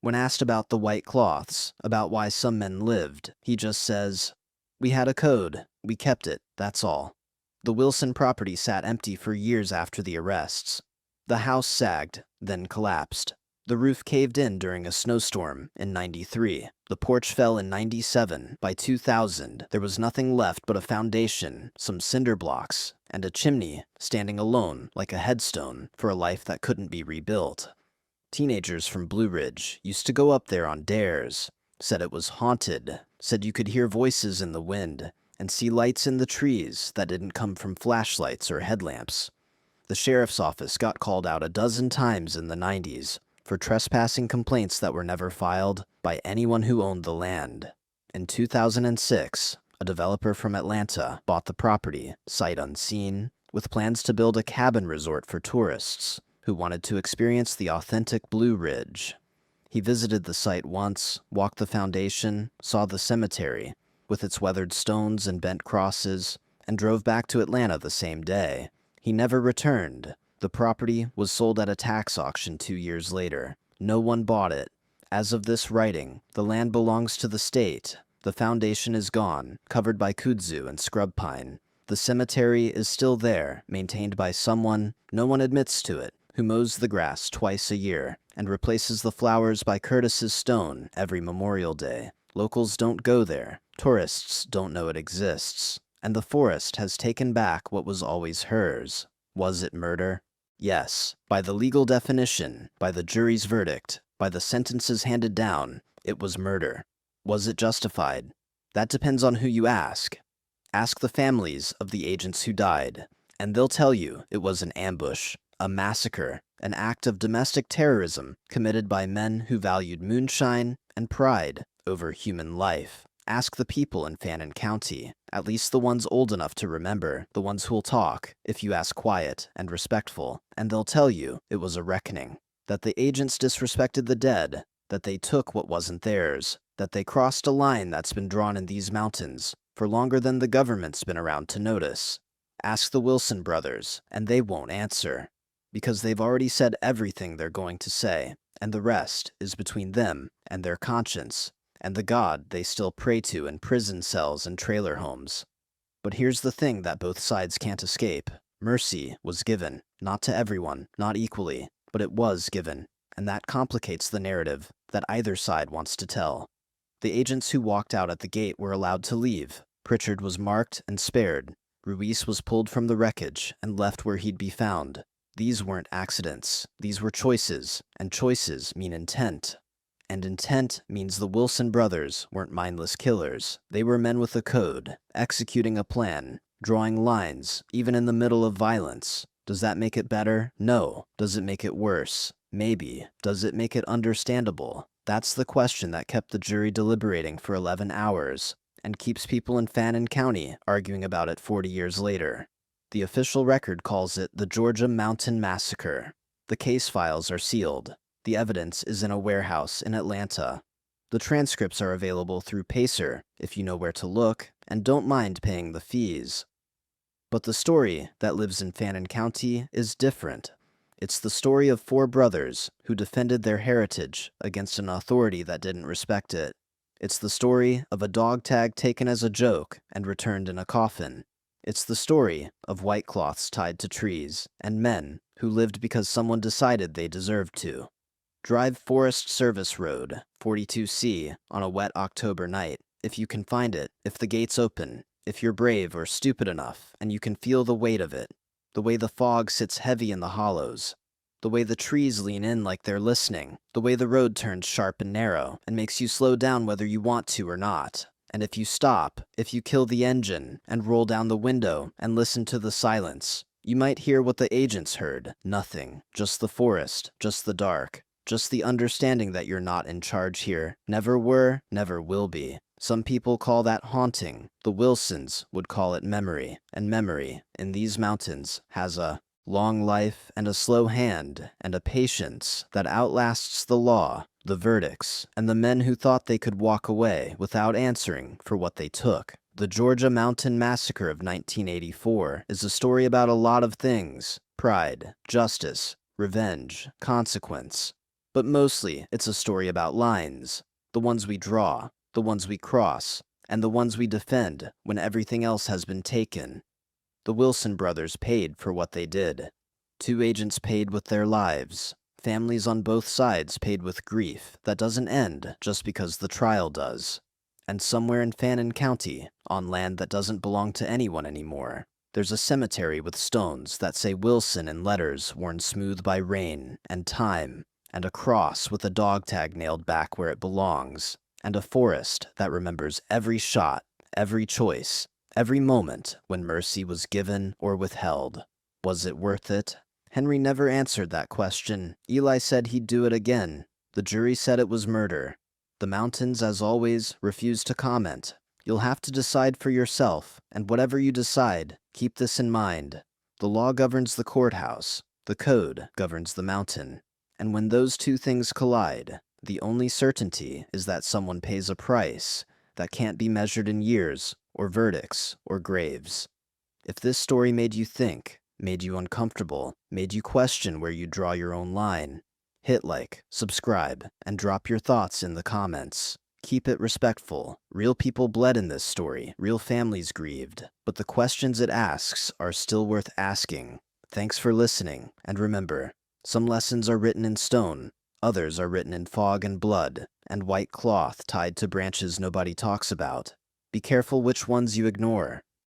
When asked about the white cloths, about why some men lived, he just says, "We had a code, we kept it, that's all." The Wilson property sat empty for years after the arrests. The house sagged, then collapsed. The roof caved in during a snowstorm in '93. The porch fell in '97. By 2000, there was nothing left but a foundation, some cinder blocks, and a chimney standing alone like a headstone for a life that couldn't be rebuilt. Teenagers from Blue Ridge used to go up there on dares, said it was haunted, said you could hear voices in the wind and see lights in the trees that didn't come from flashlights or headlamps. The sheriff's office got called out a dozen times in the '90s for trespassing complaints that were never filed by anyone who owned the land. In 2006, a developer from Atlanta bought the property, sight unseen, with plans to build a cabin resort for tourists who wanted to experience the authentic Blue Ridge. He visited the site once, walked the foundation, saw the cemetery, with its weathered stones and bent crosses, and drove back to Atlanta the same day. He never returned. The property was sold at a tax auction 2 years later. No one bought it. As of this writing, the land belongs to the state. The foundation is gone, covered by kudzu and scrub pine. The cemetery is still there, maintained by someone, no one admits to it, who mows the grass twice a year and replaces the flowers by Curtis's stone every Memorial Day. Locals don't go there. Tourists don't know it exists. And the forest has taken back what was always hers. Was it murder? Yes. By the legal definition, by the jury's verdict, by the sentences handed down, it was murder. Was it justified? That depends on who you ask. Ask the families of the agents who died, and they'll tell you it was an ambush, a massacre, an act of domestic terrorism committed by men who valued moonshine and pride over human life. Ask the people in Fannin County, at least the ones old enough to remember, the ones who'll talk, if you ask quiet and respectful, and they'll tell you it was a reckoning. That the agents disrespected the dead, that they took what wasn't theirs, that they crossed a line that's been drawn in these mountains for longer than the government's been around to notice. Ask the Wilson brothers, and they won't answer, because they've already said everything they're going to say, and the rest is between them and their conscience, and the God they still pray to in prison cells and trailer homes. But here's the thing that both sides can't escape. Mercy was given, not to everyone, not equally, but it was given, and that complicates the narrative that either side wants to tell. The agents who walked out at the gate were allowed to leave. Pritchard was marked and spared. Ruiz was pulled from the wreckage and left where he'd be found. These weren't accidents. These were choices, and choices mean intent. And intent means the Wilson brothers weren't mindless killers. They were men with a code, executing a plan, drawing lines, even in the middle of violence. Does that make it better? No. Does it make it worse? Maybe. Does it make it understandable? That's the question that kept the jury deliberating for 11 hours, and keeps people in Fannin County arguing about it 40 years later. The official record calls it the Georgia Mountain Massacre. The case files are sealed. The evidence is in a warehouse in Atlanta. The transcripts are available through Pacer, if you know where to look, and don't mind paying the fees. But the story that lives in Fannin County is different. It's the story of 4 brothers who defended their heritage against an authority that didn't respect it. It's the story of a dog tag taken as a joke and returned in a coffin. It's the story of white cloths tied to trees and men who lived because someone decided they deserved to. Drive Forest Service Road, 42C, on a wet October night, if you can find it, if the gates open, if you're brave or stupid enough and you can feel the weight of it, the way the fog sits heavy in the hollows, the way the trees lean in like they're listening, the way the road turns sharp and narrow and makes you slow down whether you want to or not. And if you stop, if you kill the engine and roll down the window and listen to the silence, you might hear what the agents heard. Nothing. Just the forest, just the dark. Just the understanding that you're not in charge here. Never were, never will be. Some people call that haunting. The Wilsons would call it memory. And memory, in these mountains, has a long life and a slow hand and a patience that outlasts the law, the verdicts, and the men who thought they could walk away without answering for what they took. The Georgia Mountain Massacre of 1984 is a story about a lot of things: pride, justice, revenge, consequence. But mostly, it's a story about lines. The ones we draw, the ones we cross, and the ones we defend when everything else has been taken. The Wilson brothers paid for what they did. 2 agents paid with their lives. Families on both sides paid with grief that doesn't end just because the trial does. And somewhere in Fannin County, on land that doesn't belong to anyone anymore, there's a cemetery with stones that say Wilson in letters worn smooth by rain and time, and a cross with a dog tag nailed back where it belongs, and a forest that remembers every shot, every choice, every moment when mercy was given or withheld. Was it worth it? Henry never answered that question. Eli said he'd do it again. The jury said it was murder. The mountains, as always, refused to comment. You'll have to decide for yourself, and whatever you decide, keep this in mind. The law governs the courthouse. The code governs the mountain. And when those 2 things collide, the only certainty is that someone pays a price that can't be measured in years, or verdicts, or graves. If this story made you think, made you uncomfortable, made you question where you draw your own line, hit like, subscribe, and drop your thoughts in the comments. Keep it respectful. Real people bled in this story, real families grieved, but the questions it asks are still worth asking. Thanks for listening, and remember, some lessons are written in stone, others are written in fog and blood, and white cloth tied to branches nobody talks about. Be careful which ones you ignore.